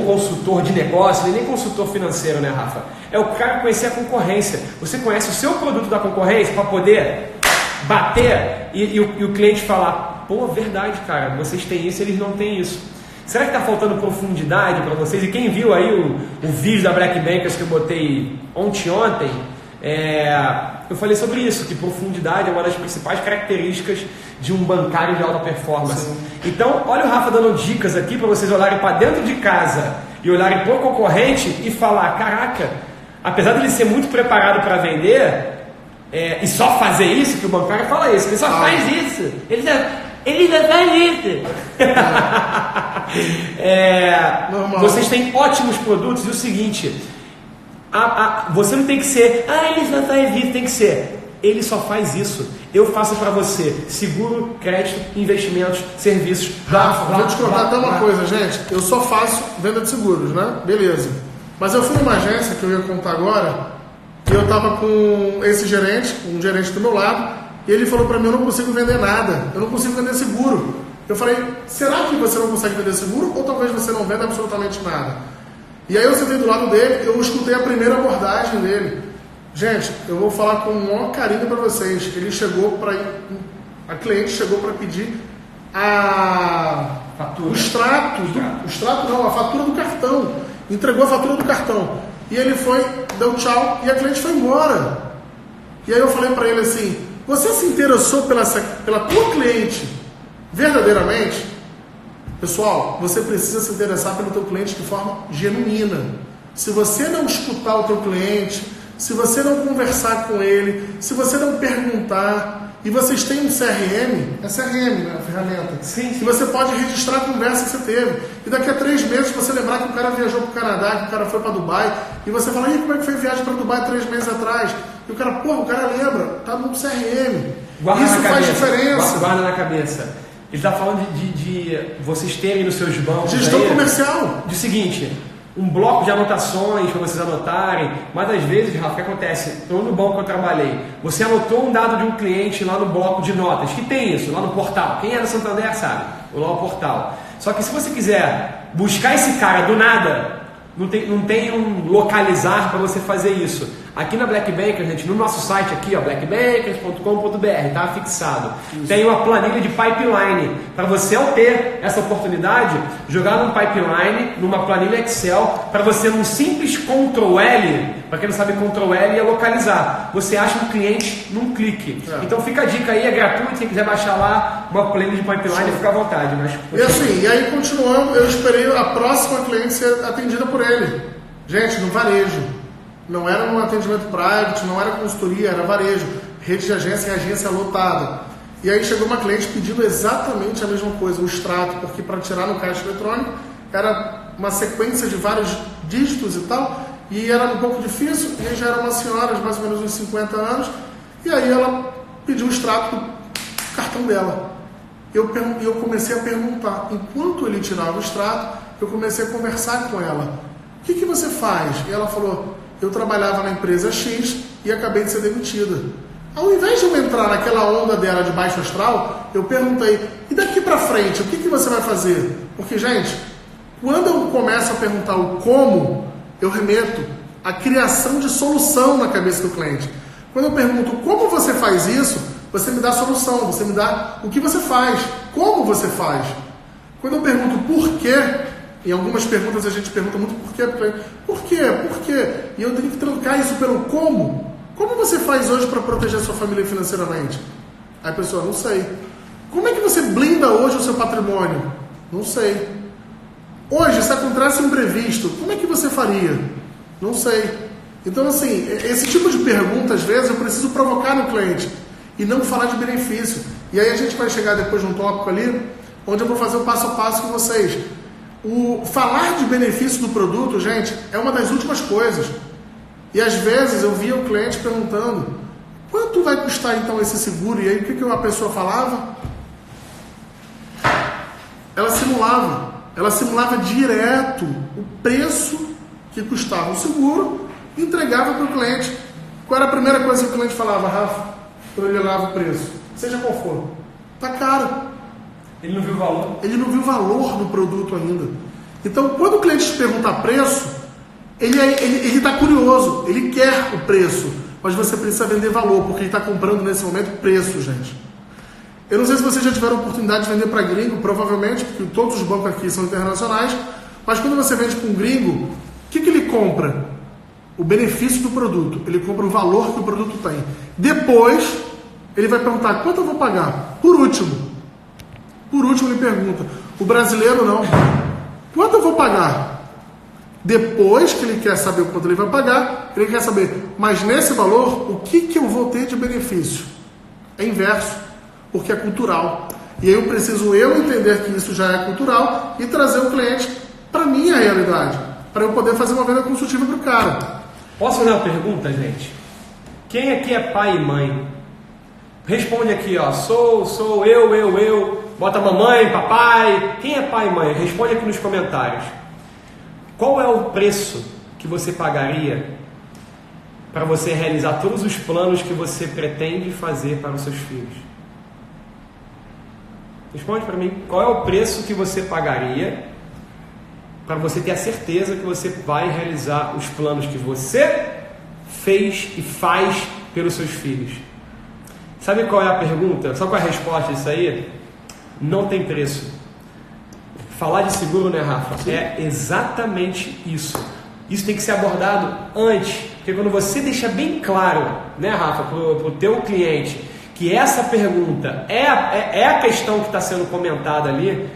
consultor de negócio, nem consultor financeiro, né, Rafa? É o cara conhecer a concorrência. Você conhece o seu produto da concorrência para poder bater e o cliente falar, pô, verdade, cara, vocês têm isso, eles não têm isso. Será que está faltando profundidade para vocês? E quem viu aí o vídeo da Black Bankers que eu botei ontem, eu falei sobre isso, que profundidade é uma das principais características de um bancário de alta performance. Sim. Então, olha o Rafa dando dicas aqui para vocês olharem para dentro de casa e olharem para o concorrente e falar, caraca, apesar de ele ser muito preparado para vender, e só fazer isso, que o bancário fala isso, ele só faz isso, ele só faz isso. Vocês têm ótimos produtos e o seguinte, você não tem que ser, ele só faz isso, tem que ser, ele só faz isso. Eu faço para você seguro, crédito, investimentos, serviços. Vou te contar até uma coisa, gente. Eu só faço venda de seguros, né? Beleza. Mas eu fui numa agência que eu ia contar agora. E eu estava com esse gerente, um gerente do meu lado, e ele falou para mim, eu não consigo vender nada, eu não consigo vender seguro. Eu falei, será que você não consegue vender seguro? Ou talvez você não venda absolutamente nada? E aí eu sentei do lado dele, eu escutei a primeira abordagem dele. Gente, eu vou falar com o maior carinho para vocês. Ele chegou a cliente chegou para pedir a fatura do cartão. Entregou a fatura do cartão. E ele foi, deu tchau e a cliente foi embora. E aí eu falei para ele assim, você se interessou pela tua cliente verdadeiramente? Pessoal, você precisa se interessar pelo teu cliente de forma genuína. Se você não escutar o teu cliente, se você não conversar com ele, se você não perguntar, e vocês têm um CRM, é CRM, né, a ferramenta, sim. Que você pode registrar a conversa que você teve. E daqui a 3 meses você lembrar que o cara viajou para o Canadá, que o cara foi para Dubai, e você fala, e como é que foi a viagem para Dubai 3 meses atrás? E o cara, o cara lembra, tá no CRM. Isso faz diferença. Guarda na cabeça. Ele está falando de vocês terem nos seus bancos. Gestão comercial. De seguinte, um bloco de anotações para vocês anotarem, mas às vezes, Rafa, o que acontece? No banco que eu trabalhei, você anotou um dado de um cliente lá no bloco de notas, que tem isso, lá no portal. Quem é do Santander sabe, lá no portal. Só que se você quiser buscar esse cara do nada, não tem um localizar para você fazer isso. Aqui na Black Bankers, gente, no nosso site aqui, blackbankers.com.br, tá fixado. Isso. Tem uma planilha de pipeline para você, ao ter essa oportunidade, jogar num pipeline, numa planilha Excel, para você num simples Ctrl L, para quem não sabe, Ctrl L é localizar. Você acha um cliente num clique. Então fica a dica aí, é gratuito, quem quiser baixar lá uma planilha de pipeline, fica à vontade. Mas... E assim, e aí continuando, eu esperei a próxima cliente ser atendida por ele. Gente, no varejo. Não era um atendimento private, não era consultoria, era varejo, rede de agência e agência lotada. E aí chegou uma cliente pedindo exatamente a mesma coisa, o extrato, porque para tirar no caixa eletrônico era uma sequência de vários dígitos e tal, e era um pouco difícil, e aí já era uma senhora de mais ou menos uns 50 anos, e aí ela pediu o extrato do cartão dela. Eu comecei a perguntar, enquanto ele tirava o extrato, eu comecei a conversar com ela. O que você faz? E ela falou, eu trabalhava na empresa X e acabei de ser demitida. Ao invés de eu entrar naquela onda dela de baixo astral, eu perguntei, e daqui para frente, o que você vai fazer? Porque, gente, quando eu começo a perguntar o como, eu remeto à criação de solução na cabeça do cliente. Quando eu pergunto como você faz isso, você me dá a solução, você me dá o que você faz, como você faz. Quando eu pergunto por quê, em algumas perguntas a gente pergunta muito por quê, por quê, por quê? E eu tenho que trocar isso pelo como. Como você faz hoje para proteger a sua família financeiramente? Aí a pessoa, não sei. Como é que você blinda hoje o seu patrimônio? Não sei. Hoje, se acontece um imprevisto, como é que você faria? Não sei. Então, assim, esse tipo de pergunta, às vezes, eu preciso provocar no cliente e não falar de benefício. E aí a gente vai chegar depois de um tópico ali, onde eu vou fazer o passo a passo com vocês. O falar de benefício do produto, gente, é uma das últimas coisas. E às vezes eu via o cliente perguntando, quanto vai custar então esse seguro? E aí o que a pessoa falava? Ela simulava direto o preço que custava o seguro e entregava para o cliente. Qual era a primeira coisa que o cliente falava, Rafa? Quando ele olhava o preço, seja qual for, tá caro. Ele não viu o valor? Ele não viu o valor do produto ainda. Então, quando o cliente te pergunta preço, ele está curioso, ele quer o preço, mas você precisa vender valor, porque ele está comprando nesse momento preço, gente. Eu não sei se vocês já tiveram a oportunidade de vender para gringo, provavelmente, porque todos os bancos aqui são internacionais, mas quando você vende para um gringo, o que ele compra? O benefício do produto, ele compra o valor que o produto tem. Depois, ele vai perguntar, quanto eu vou pagar? Por último ele pergunta, o brasileiro não, quanto eu vou pagar? Depois que ele quer saber o quanto ele vai pagar, ele quer saber, mas nesse valor, o que eu vou ter de benefício? É inverso, porque é cultural. E aí eu preciso entender que isso já é cultural e trazer o cliente para a minha realidade, para eu poder fazer uma venda consultiva para o cara. Posso fazer uma pergunta, gente? Quem aqui é pai e mãe? Responde aqui, ó, sou eu, bota mamãe, papai. Quem é pai e mãe? Responde aqui nos comentários. Qual é o preço que você pagaria para você realizar todos os planos que você pretende fazer para os seus filhos? Responde para mim. Qual é o preço que você pagaria para você ter a certeza que você vai realizar os planos que você fez e faz pelos seus filhos? Sabe qual é a pergunta? Sabe qual é a resposta disso aí? Não tem preço. Falar de seguro, né, Rafa? Sim. É exatamente isso. Isso tem que ser abordado antes, porque quando você deixa bem claro, né, Rafa, para o teu cliente, que essa pergunta é a questão que está sendo comentada ali,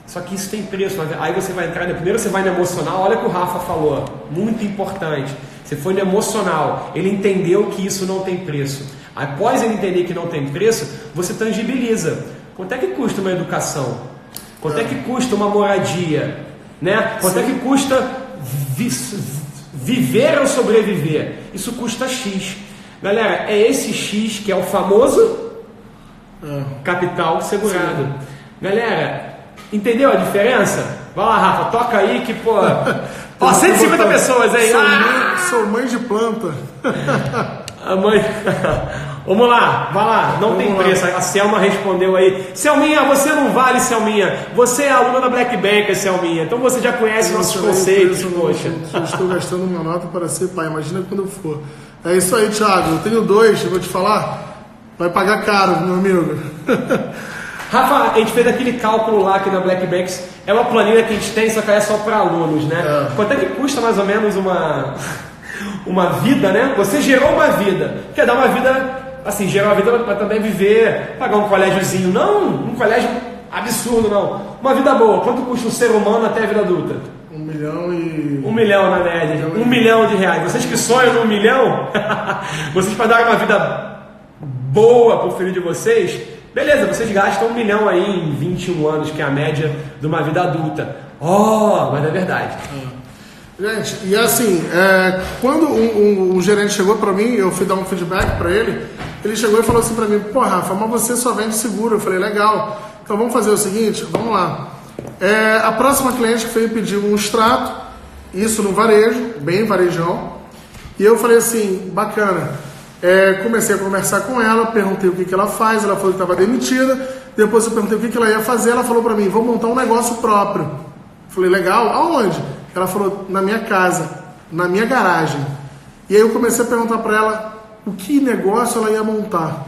só que isso tem preço. Aí você vai entrar, primeiro você vai no emocional. Olha o que o Rafa falou, muito importante. Você foi no emocional, ele entendeu que isso não tem preço. Após ele entender que não tem preço, você tangibiliza. Quanto é que custa uma educação? Quanto é que custa uma moradia? Né? Quanto é que custa viver ou sobreviver? Isso custa X. Galera, é esse X que é o famoso capital segurado. Sim. Galera, entendeu a diferença? Vai lá, Rafa, toca aí que, pô... Ó, 150 pessoas aí. Sou mãe de planta. A mãe... Vamos lá, vai lá, não tem preço. A Selma respondeu aí. Selminha, você não vale, Selminha. Você é aluna da Black Bank, Selminha. Então você já conhece nossos conceitos, poxa. Eu estou gastando minha nota para ser pai, imagina quando eu for. É isso aí, Thiago. Eu tenho 2, eu vou te falar. Vai pagar caro, meu amigo. Rafa, a gente fez aquele cálculo lá aqui na Black Banks. É uma planilha que a gente tem, só que é só para alunos, né? Quanto é que custa mais ou menos uma vida, né? Você gerou uma vida. Quer dar uma vida... Assim, gerar uma vida para também viver, pagar um colégiozinho, não um colégio absurdo, não. Uma vida boa. Quanto custa um ser humano até a vida adulta? 1 milhão e... 1 milhão na média. 1 milhão de reais. Vocês que sonham no 1 milhão, vocês para dar uma vida boa para o filho de vocês, beleza, vocês gastam 1 milhão aí em 21 anos, que é a média de uma vida adulta. Mas é verdade. Gente, e assim, quando um gerente chegou para mim, eu fui dar um feedback para ele, ele chegou e falou assim para mim, pô, Rafa, mas você só vende seguro. Eu falei, legal, então vamos fazer o seguinte, vamos lá, A próxima cliente veio pedir um extrato, isso no varejo, bem varejão. E eu falei assim, bacana. Comecei a conversar com ela, perguntei o que ela faz, ela falou que estava demitida. Depois eu perguntei o que ela ia fazer, ela falou para mim, vou montar um negócio próprio. Falei, legal, aonde? Ela falou, na minha casa, na minha garagem. E aí eu comecei a perguntar para ela o que negócio ela ia montar.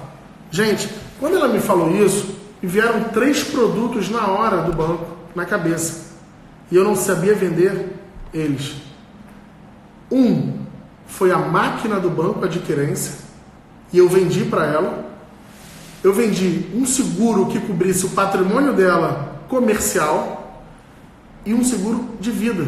Gente, quando ela me falou isso, me vieram 3 produtos na hora do banco, na cabeça. E eu não sabia vender eles. Um foi a máquina do banco adquirência, e eu vendi para ela. Eu vendi um seguro que cobrisse o patrimônio dela comercial e um seguro de vida.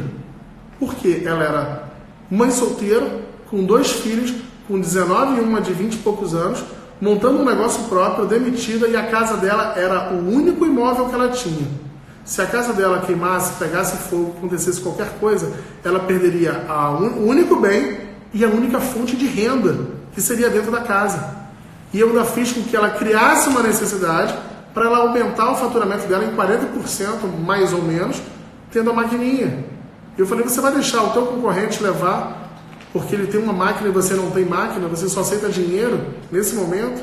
Porque ela era mãe solteira, com 2 filhos, com 19 e uma de 20 e poucos anos, montando um negócio próprio, demitida, e a casa dela era o único imóvel que ela tinha. Se a casa dela queimasse, pegasse fogo, acontecesse qualquer coisa, ela perderia o único bem e a única fonte de renda, que seria dentro da casa. E eu ainda fiz com que ela criasse uma necessidade para ela aumentar o faturamento dela em 40%, mais ou menos, tendo a maquininha. Eu falei, você vai deixar o teu concorrente levar porque ele tem uma máquina e você não tem máquina, você só aceita dinheiro nesse momento?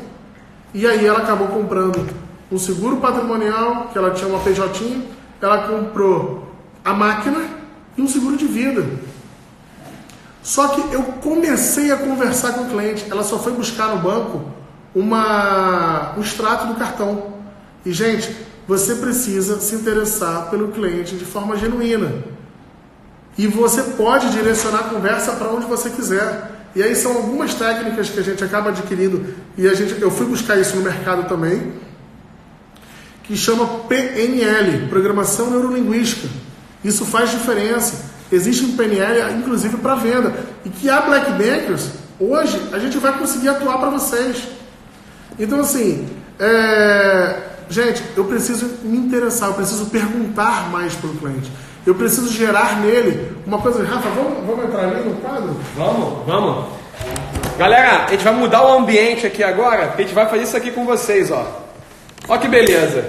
E aí ela acabou comprando um seguro patrimonial, que ela tinha uma PJ, ela comprou a máquina e um seguro de vida. Só que eu comecei a conversar com o cliente, ela só foi buscar no banco um extrato do cartão. E, gente, você precisa se interessar pelo cliente de forma genuína. E você pode direcionar a conversa para onde você quiser. E aí são algumas técnicas que a gente acaba adquirindo, e eu fui buscar isso no mercado também, que chama PNL, Programação Neurolinguística. Isso faz diferença. Existe um PNL, inclusive, para venda. E que a Black Bankers, hoje, a gente vai conseguir atuar para vocês. Então, assim, gente, eu preciso me interessar, eu preciso perguntar mais para o cliente. Eu preciso gerar nele uma coisa. Rafa, vamos entrar ali no quadro? Vamos. Galera, a gente vai mudar o ambiente aqui agora, porque a gente vai fazer isso aqui com vocês, ó. Ó que beleza.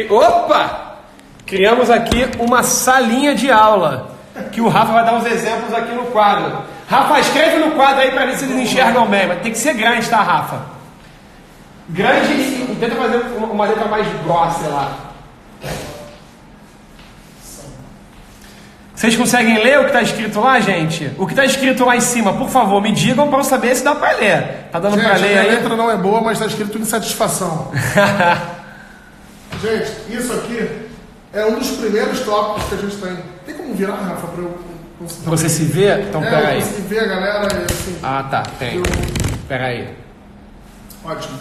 Opa! Criamos aqui uma salinha de aula, que o Rafa vai dar uns exemplos aqui no quadro. Rafa, escreve no quadro aí para ver se eles enxergam bem, mas tem que ser grande, tá, Rafa? Grande e tenta fazer uma letra mais grossa, sei lá. Vocês conseguem ler o que está escrito lá, gente? O que está escrito lá em cima, por favor, me digam para eu saber se dá para ler. Tá dando para ler aí? A letra não é boa, mas está escrito insatisfação. Gente, isso aqui é um dos primeiros tópicos que a gente tem. Tem como virar, Rafa, para eu... Pra você se ver? Então pera aí. Pra você ver a galera assim. Ah, tá, tem. Pera aí. Ótimo.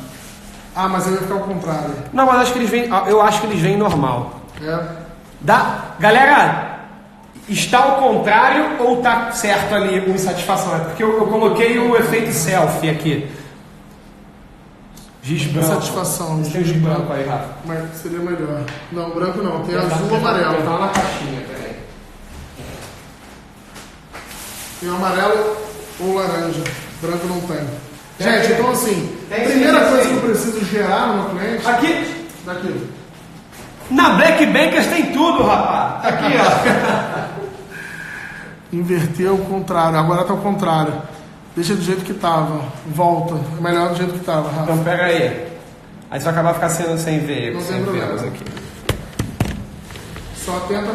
Ah, mas aí vai ficar ao contrário. Não, mas acho que eles vêm. Eu acho que eles vêm normal. Galera, está ao contrário ou tá certo ali o insatisfação? É porque eu coloquei o efeito selfie aqui. Giz branco. Insatisfação. Tem giz branco aí, Rafa. Mas seria melhor. Não, branco não. Tem azul ou amarelo. Tá lá na caixinha, peraí. Tem amarelo ou laranja. Branco não tem. Gente, então assim, a primeira coisa que eu preciso gerar no meu cliente... Aqui? Daqui. Na Black Bankers tem tudo, rapaz. Aqui, ó. Inverter o contrário. Agora tá ao contrário. Deixa do jeito que tava. Volta. É melhor do jeito que tava, Rafa. Então pega aí. Aí você vai acabar ficando sem ver. Não sem tem problema. aqui. Só tenta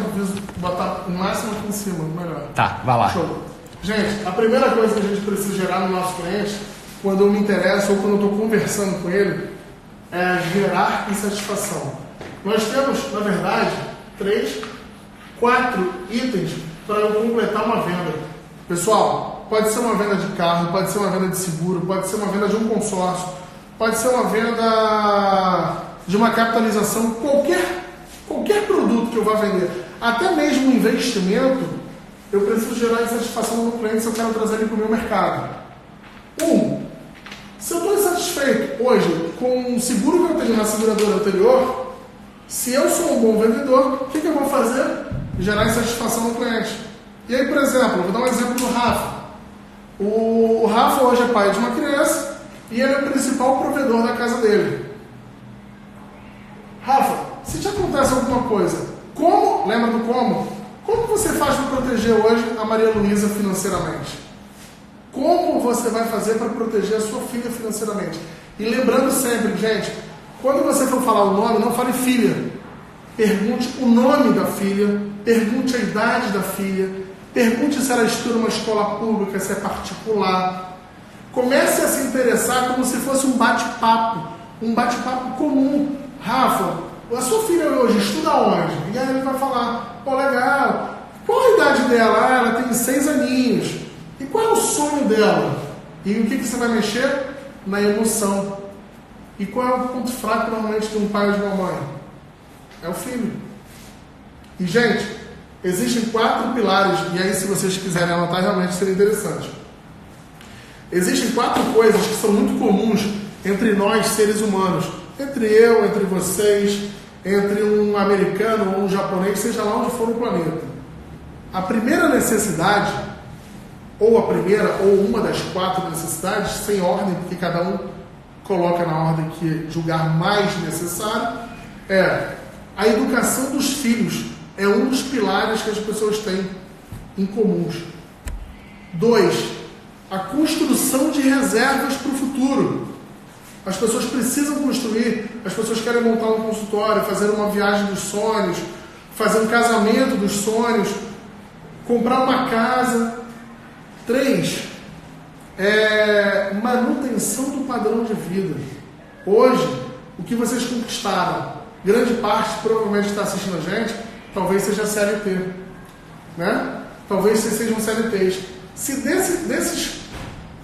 botar o máximo aqui em cima. Melhor. Tá, vai lá. Show. Gente, a primeira coisa que a gente precisa gerar no nosso cliente, quando eu me interesso ou quando eu estou conversando com ele, é gerar insatisfação. Nós temos, na verdade, 4 itens para eu completar uma venda. Pessoal, pode ser uma venda de carro, pode ser uma venda de seguro, pode ser uma venda de um consórcio, pode ser uma venda de uma capitalização, qualquer produto que eu vá vender, até mesmo um investimento. Eu preciso gerar insatisfação no meu cliente se eu quero trazer ele para o meu mercado. Se eu estou insatisfeito hoje com o seguro que eu tenho na seguradora anterior, se eu sou um bom vendedor, o que eu vou fazer? Gerar insatisfação no cliente. E aí, por exemplo, vou dar um exemplo do Rafa. O Rafa hoje é pai de uma criança e ele é o principal provedor da casa dele. Rafa, se te acontece alguma coisa Como? Lembra do como? Como você faz para proteger hoje a Maria Luísa financeiramente? Como você vai fazer para proteger a sua filha financeiramente? E lembrando sempre, gente, quando você for falar o nome, não fale filha. Pergunte o nome da filha, pergunte a idade da filha, pergunte se ela estuda uma escola pública, se é particular. Comece a se interessar como se fosse um bate-papo comum. Rafa, a sua filha hoje estuda onde? E aí ele vai falar, pô, legal. Qual a idade dela? Ah, ela tem 6 aninhos. E qual é o sonho dela? E o que você vai mexer? Na emoção. E qual é o ponto fraco normalmente de um pai ou de uma mãe? É o filho. E, gente, existem 4 pilares, e aí se vocês quiserem anotar, realmente seria interessante. Existem 4 coisas que são muito comuns entre nós, seres humanos. Entre eu, entre vocês, entre um americano ou um japonês, seja lá onde for no planeta. A primeira necessidade, ou a primeira, ou uma das 4 necessidades, sem ordem, porque cada um coloca na ordem que julgar mais necessário, é a educação dos filhos. É um dos pilares que as pessoas têm em comuns. 2, a construção de reservas para o futuro. As pessoas precisam construir, as pessoas querem montar um consultório, fazer uma viagem dos sonhos, fazer um casamento dos sonhos, comprar uma casa. 3, manutenção do padrão de vida. Hoje, o que vocês conquistaram, grande parte provavelmente está assistindo a gente, talvez seja CLT, né? Talvez vocês sejam CLTs. Se desses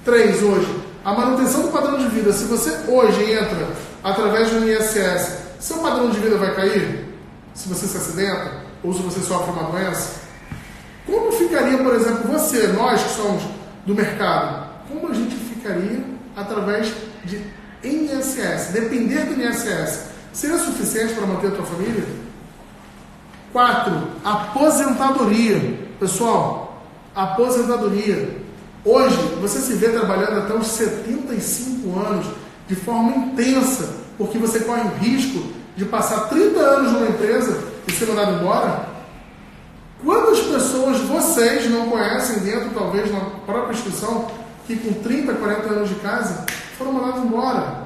3 hoje, a manutenção do padrão de vida, se você hoje entra através do INSS, seu padrão de vida vai cair? Se você se acidenta ou se você sofre uma doença? Como ficaria, por exemplo, você, nós que somos do mercado, como a gente ficaria através de INSS? Depender do INSS seria suficiente para manter a tua família? 4, aposentadoria. Pessoal, aposentadoria. Hoje, você se vê trabalhando até os 75 anos de forma intensa, porque você corre o risco de passar 30 anos numa empresa e ser mandado embora. Quantas pessoas vocês não conhecem dentro, talvez, na própria instituição, que com 30, 40 anos de casa foram mandados embora?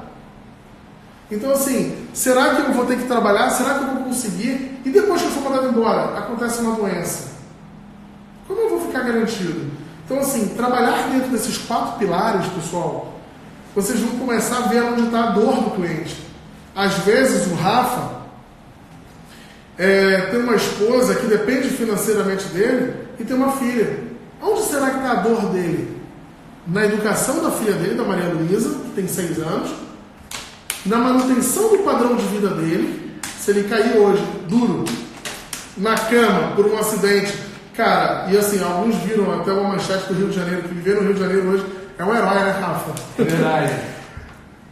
Então, assim, será que eu vou ter que trabalhar? Será que eu vou conseguir? E depois que eu for mandado embora, acontece uma doença. Como eu vou ficar garantido? Então, assim, trabalhar dentro desses 4 pilares, pessoal, vocês vão começar a ver onde está a dor do cliente. Às vezes, o Rafa tem uma esposa que depende financeiramente dele e tem uma filha. Onde será que está a dor dele? Na educação da filha dele, da Maria Luísa, que tem 6 anos, na manutenção do padrão de vida dele, se ele cair hoje, duro, na cama, por um acidente. Cara, e assim, alguns viram até uma manchete do Rio de Janeiro, que viver no Rio de Janeiro hoje é um herói, né, Rafa? É verdade.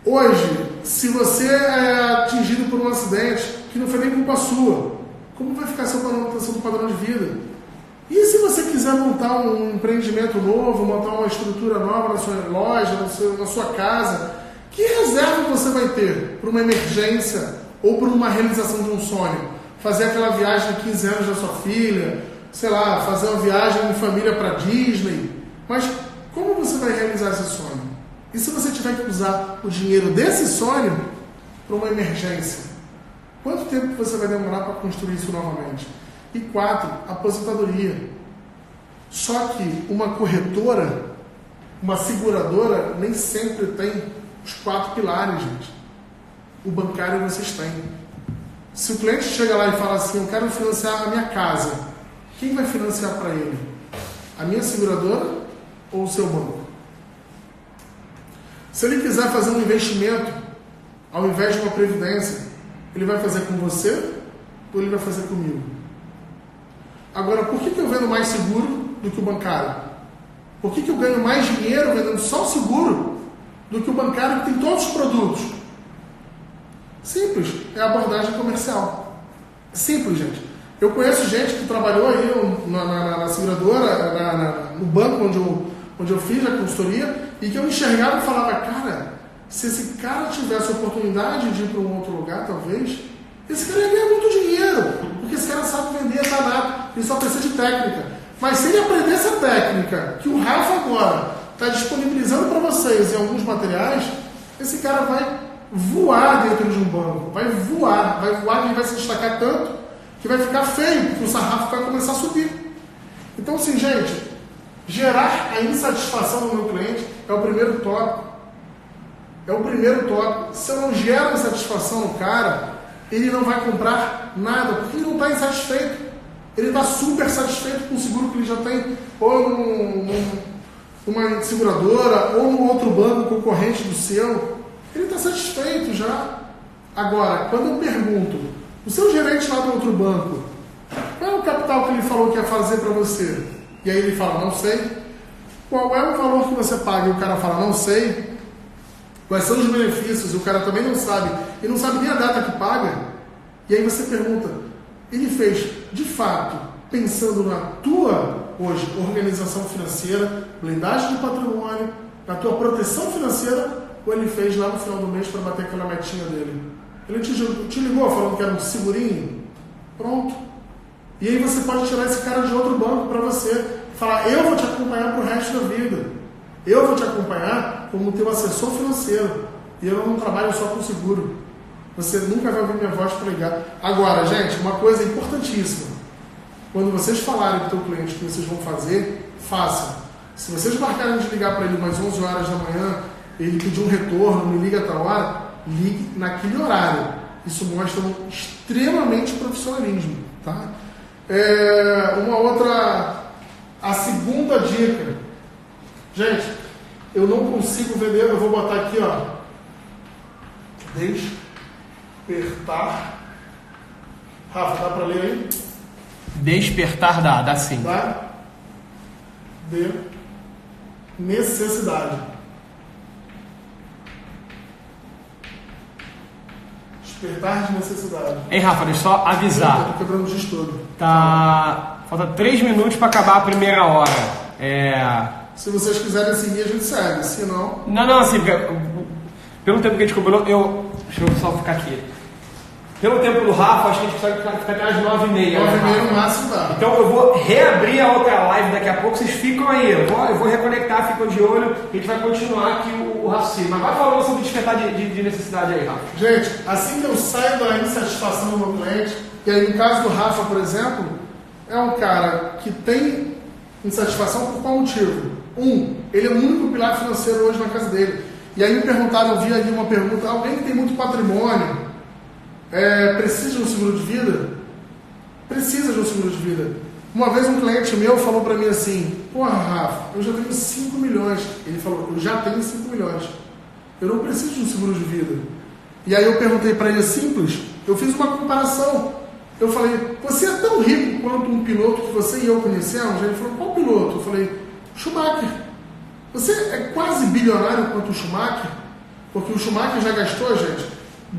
Hoje, se você é atingido por um acidente que não foi nem culpa sua, como vai ficar a sua manutenção do padrão de vida? E se você quiser montar um empreendimento novo, montar uma estrutura nova na sua loja, na sua casa, que reserva você vai ter para uma emergência ou para uma realização de um sonho? Fazer aquela viagem de 15 anos da sua filha, sei lá, fazer uma viagem em família para Disney. Mas como você vai realizar esse sonho? E se você tiver que usar o dinheiro desse sonho para uma emergência? Quanto tempo você vai demorar para construir isso novamente? E 4, aposentadoria. Só que uma corretora, uma seguradora, nem sempre tem os 4 pilares, gente. O bancário vocês têm. Se o cliente chega lá e fala assim, eu quero financiar a minha casa, quem vai financiar para ele? A minha seguradora ou o seu banco? Se ele quiser fazer um investimento, ao invés de uma previdência, ele vai fazer com você ou ele vai fazer comigo? Agora, por que eu vendo mais seguro do que o bancário? Por que eu ganho mais dinheiro vendendo só o seguro do que o bancário que tem todos os produtos? Simples, é a abordagem comercial. Simples, gente. Eu conheço gente que trabalhou aí na seguradora, no banco onde eu fiz a consultoria, e que eu enxergava e falava, cara, se esse cara tivesse a oportunidade de ir para um outro lugar, talvez, esse cara ia ganhar muito dinheiro, porque esse cara sabe vender danado, ele só precisa de técnica. Mas se ele aprender essa técnica, que o Rafa agora está disponibilizando para vocês em alguns materiais, esse cara vai voar dentro de um banco, vai voar, que ele vai se destacar tanto, que vai ficar feio, porque o sarrafo vai começar a subir. Então, assim, gente, gerar a insatisfação no meu cliente é o primeiro tópico. É o primeiro tópico. Se eu não gero insatisfação no cara, ele não vai comprar nada, porque ele não está insatisfeito. Ele está super satisfeito com o seguro que ele já tem, ou numa seguradora, ou num outro banco concorrente do seu. Ele está satisfeito já. Agora, quando eu pergunto, o seu gerente lá do outro banco, qual é o capital que ele falou que ia fazer para você? E aí ele fala, não sei. Qual é o valor que você paga? E o cara fala, não sei. Quais são os benefícios? E o cara também não sabe. Ele não sabe nem a data que paga. E aí você pergunta, ele fez, de fato, pensando na tua, hoje, organização financeira, blindagem de patrimônio, na tua proteção financeira, ou ele fez lá no final do mês para bater aquela metinha dele? Ele te ligou falando que era um segurinho? Pronto. E aí você pode tirar esse cara de outro banco para você. Falar, eu vou te acompanhar pro resto da vida. Eu vou te acompanhar como teu assessor financeiro. E eu não trabalho só com seguro. Você nunca vai ouvir minha voz para ligar. Agora, gente, uma coisa importantíssima. Quando vocês falarem para o teu cliente o que vocês vão fazer, façam. Se vocês marcarem de ligar para ele umas 11 horas da manhã, ele pedir um retorno, me liga a tal hora, ligue naquele horário. Isso mostra um extremamente profissionalismo, tá? Uma outra, a segunda dica. Gente, eu não consigo vender, eu vou botar aqui, ó. Despertar. Rafa, dá para ler aí? Despertar dá sim. Dá? De necessidade. Despertar de necessidade. Ei, Rafa, deixa eu só avisar. Eu tô quebrando o giz todo. Falta 3 minutos para acabar a primeira hora. Se vocês quiserem seguir, a gente segue. Se não... Não, assim, pelo tempo que a gente combinou, deixa eu só ficar aqui. Pelo tempo do Rafa, acho que a gente consegue ficar até às 9h30. 9h30 no máximo dá. Então eu vou reabrir a outra live daqui a pouco, vocês ficam aí. Eu vou reconectar, ficam de olho, a gente vai continuar aqui o raciocínio. Mas vai falando sobre despertar de necessidade aí, Rafa. Gente, assim que eu saio da insatisfação do meu cliente, e aí no caso do Rafa, por exemplo, é um cara que tem insatisfação por qual motivo? Ele é o único pilar financeiro hoje na casa dele. E aí me perguntaram, eu vi ali uma pergunta, alguém que tem muito patrimônio, precisa de um seguro de vida? Precisa de um seguro de vida. Uma vez um cliente meu falou para mim assim, porra, Rafa, eu já tenho 5 milhões. Ele falou, eu já tenho 5 milhões. Eu não preciso de um seguro de vida. E aí eu perguntei para ele, simples, eu fiz uma comparação. Eu falei, você é tão rico quanto um piloto que você e eu conhecemos? Ele falou, qual piloto? Eu falei, Schumacher. Você é quase bilionário quanto o Schumacher? Porque o Schumacher já gastou, gente,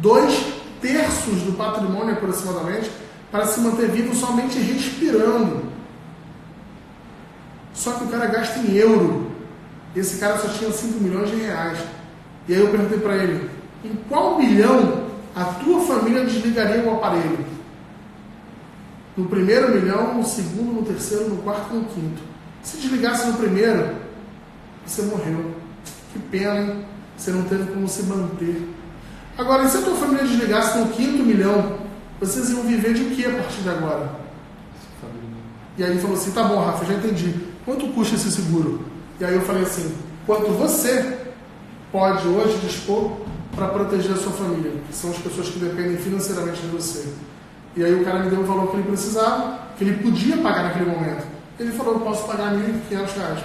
2/3 do patrimônio aproximadamente para se manter vivo somente respirando. Só que o cara gasta em euro. Esse cara só tinha 5 milhões de reais. E aí eu perguntei para ele, em qual milhão a tua família desligaria o aparelho? No primeiro milhão, no segundo, no terceiro, no quarto e no quinto. Se desligasse no primeiro, você morreu. Que pena, hein? Você não teve como se manter. Agora, e se a tua família desligasse no 5º milhão, vocês iam viver de quê a partir de agora? E aí ele falou assim, tá bom, Rafa, já entendi. Quanto custa esse seguro? E aí eu falei assim, quanto você pode hoje dispor para proteger a sua família, que são as pessoas que dependem financeiramente de você. E aí o cara me deu o valor que ele precisava, que ele podia pagar naquele momento. Ele falou, eu posso pagar R$1.500.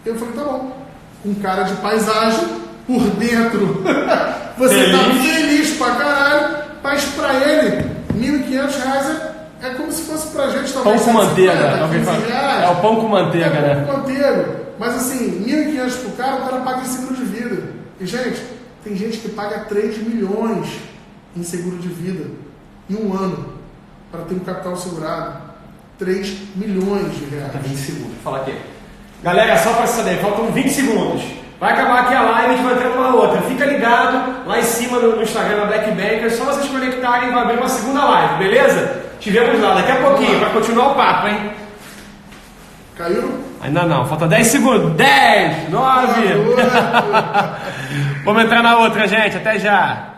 Eu falei, tá bom. Um cara de paisagem, por dentro, você tá feliz pra caralho, mas pra ele, R$1.500 é como se fosse pra gente talvez. Pão com manteiga, é o pão com manteiga, né? Pão com manteiga. Mas assim, R$1.500 pro cara, o cara paga em seguro de vida. E gente, tem gente que paga 3 milhões em seguro de vida em um ano para ter um capital segurado. 3 milhões de reais. 20 segundos, fala aqui. Galera, só para saber, faltam 20 segundos. Vai acabar aqui a live, a gente vai entrar numa outra. Fica ligado lá em cima no Instagram da Black Banker, é só vocês conectarem e vai abrir uma segunda live, beleza? Te vemos lá daqui a pouquinho, para continuar o papo, hein? Caiu? Ainda não, falta 10 segundos. 10, 9. Vamos entrar na outra, gente. Até já.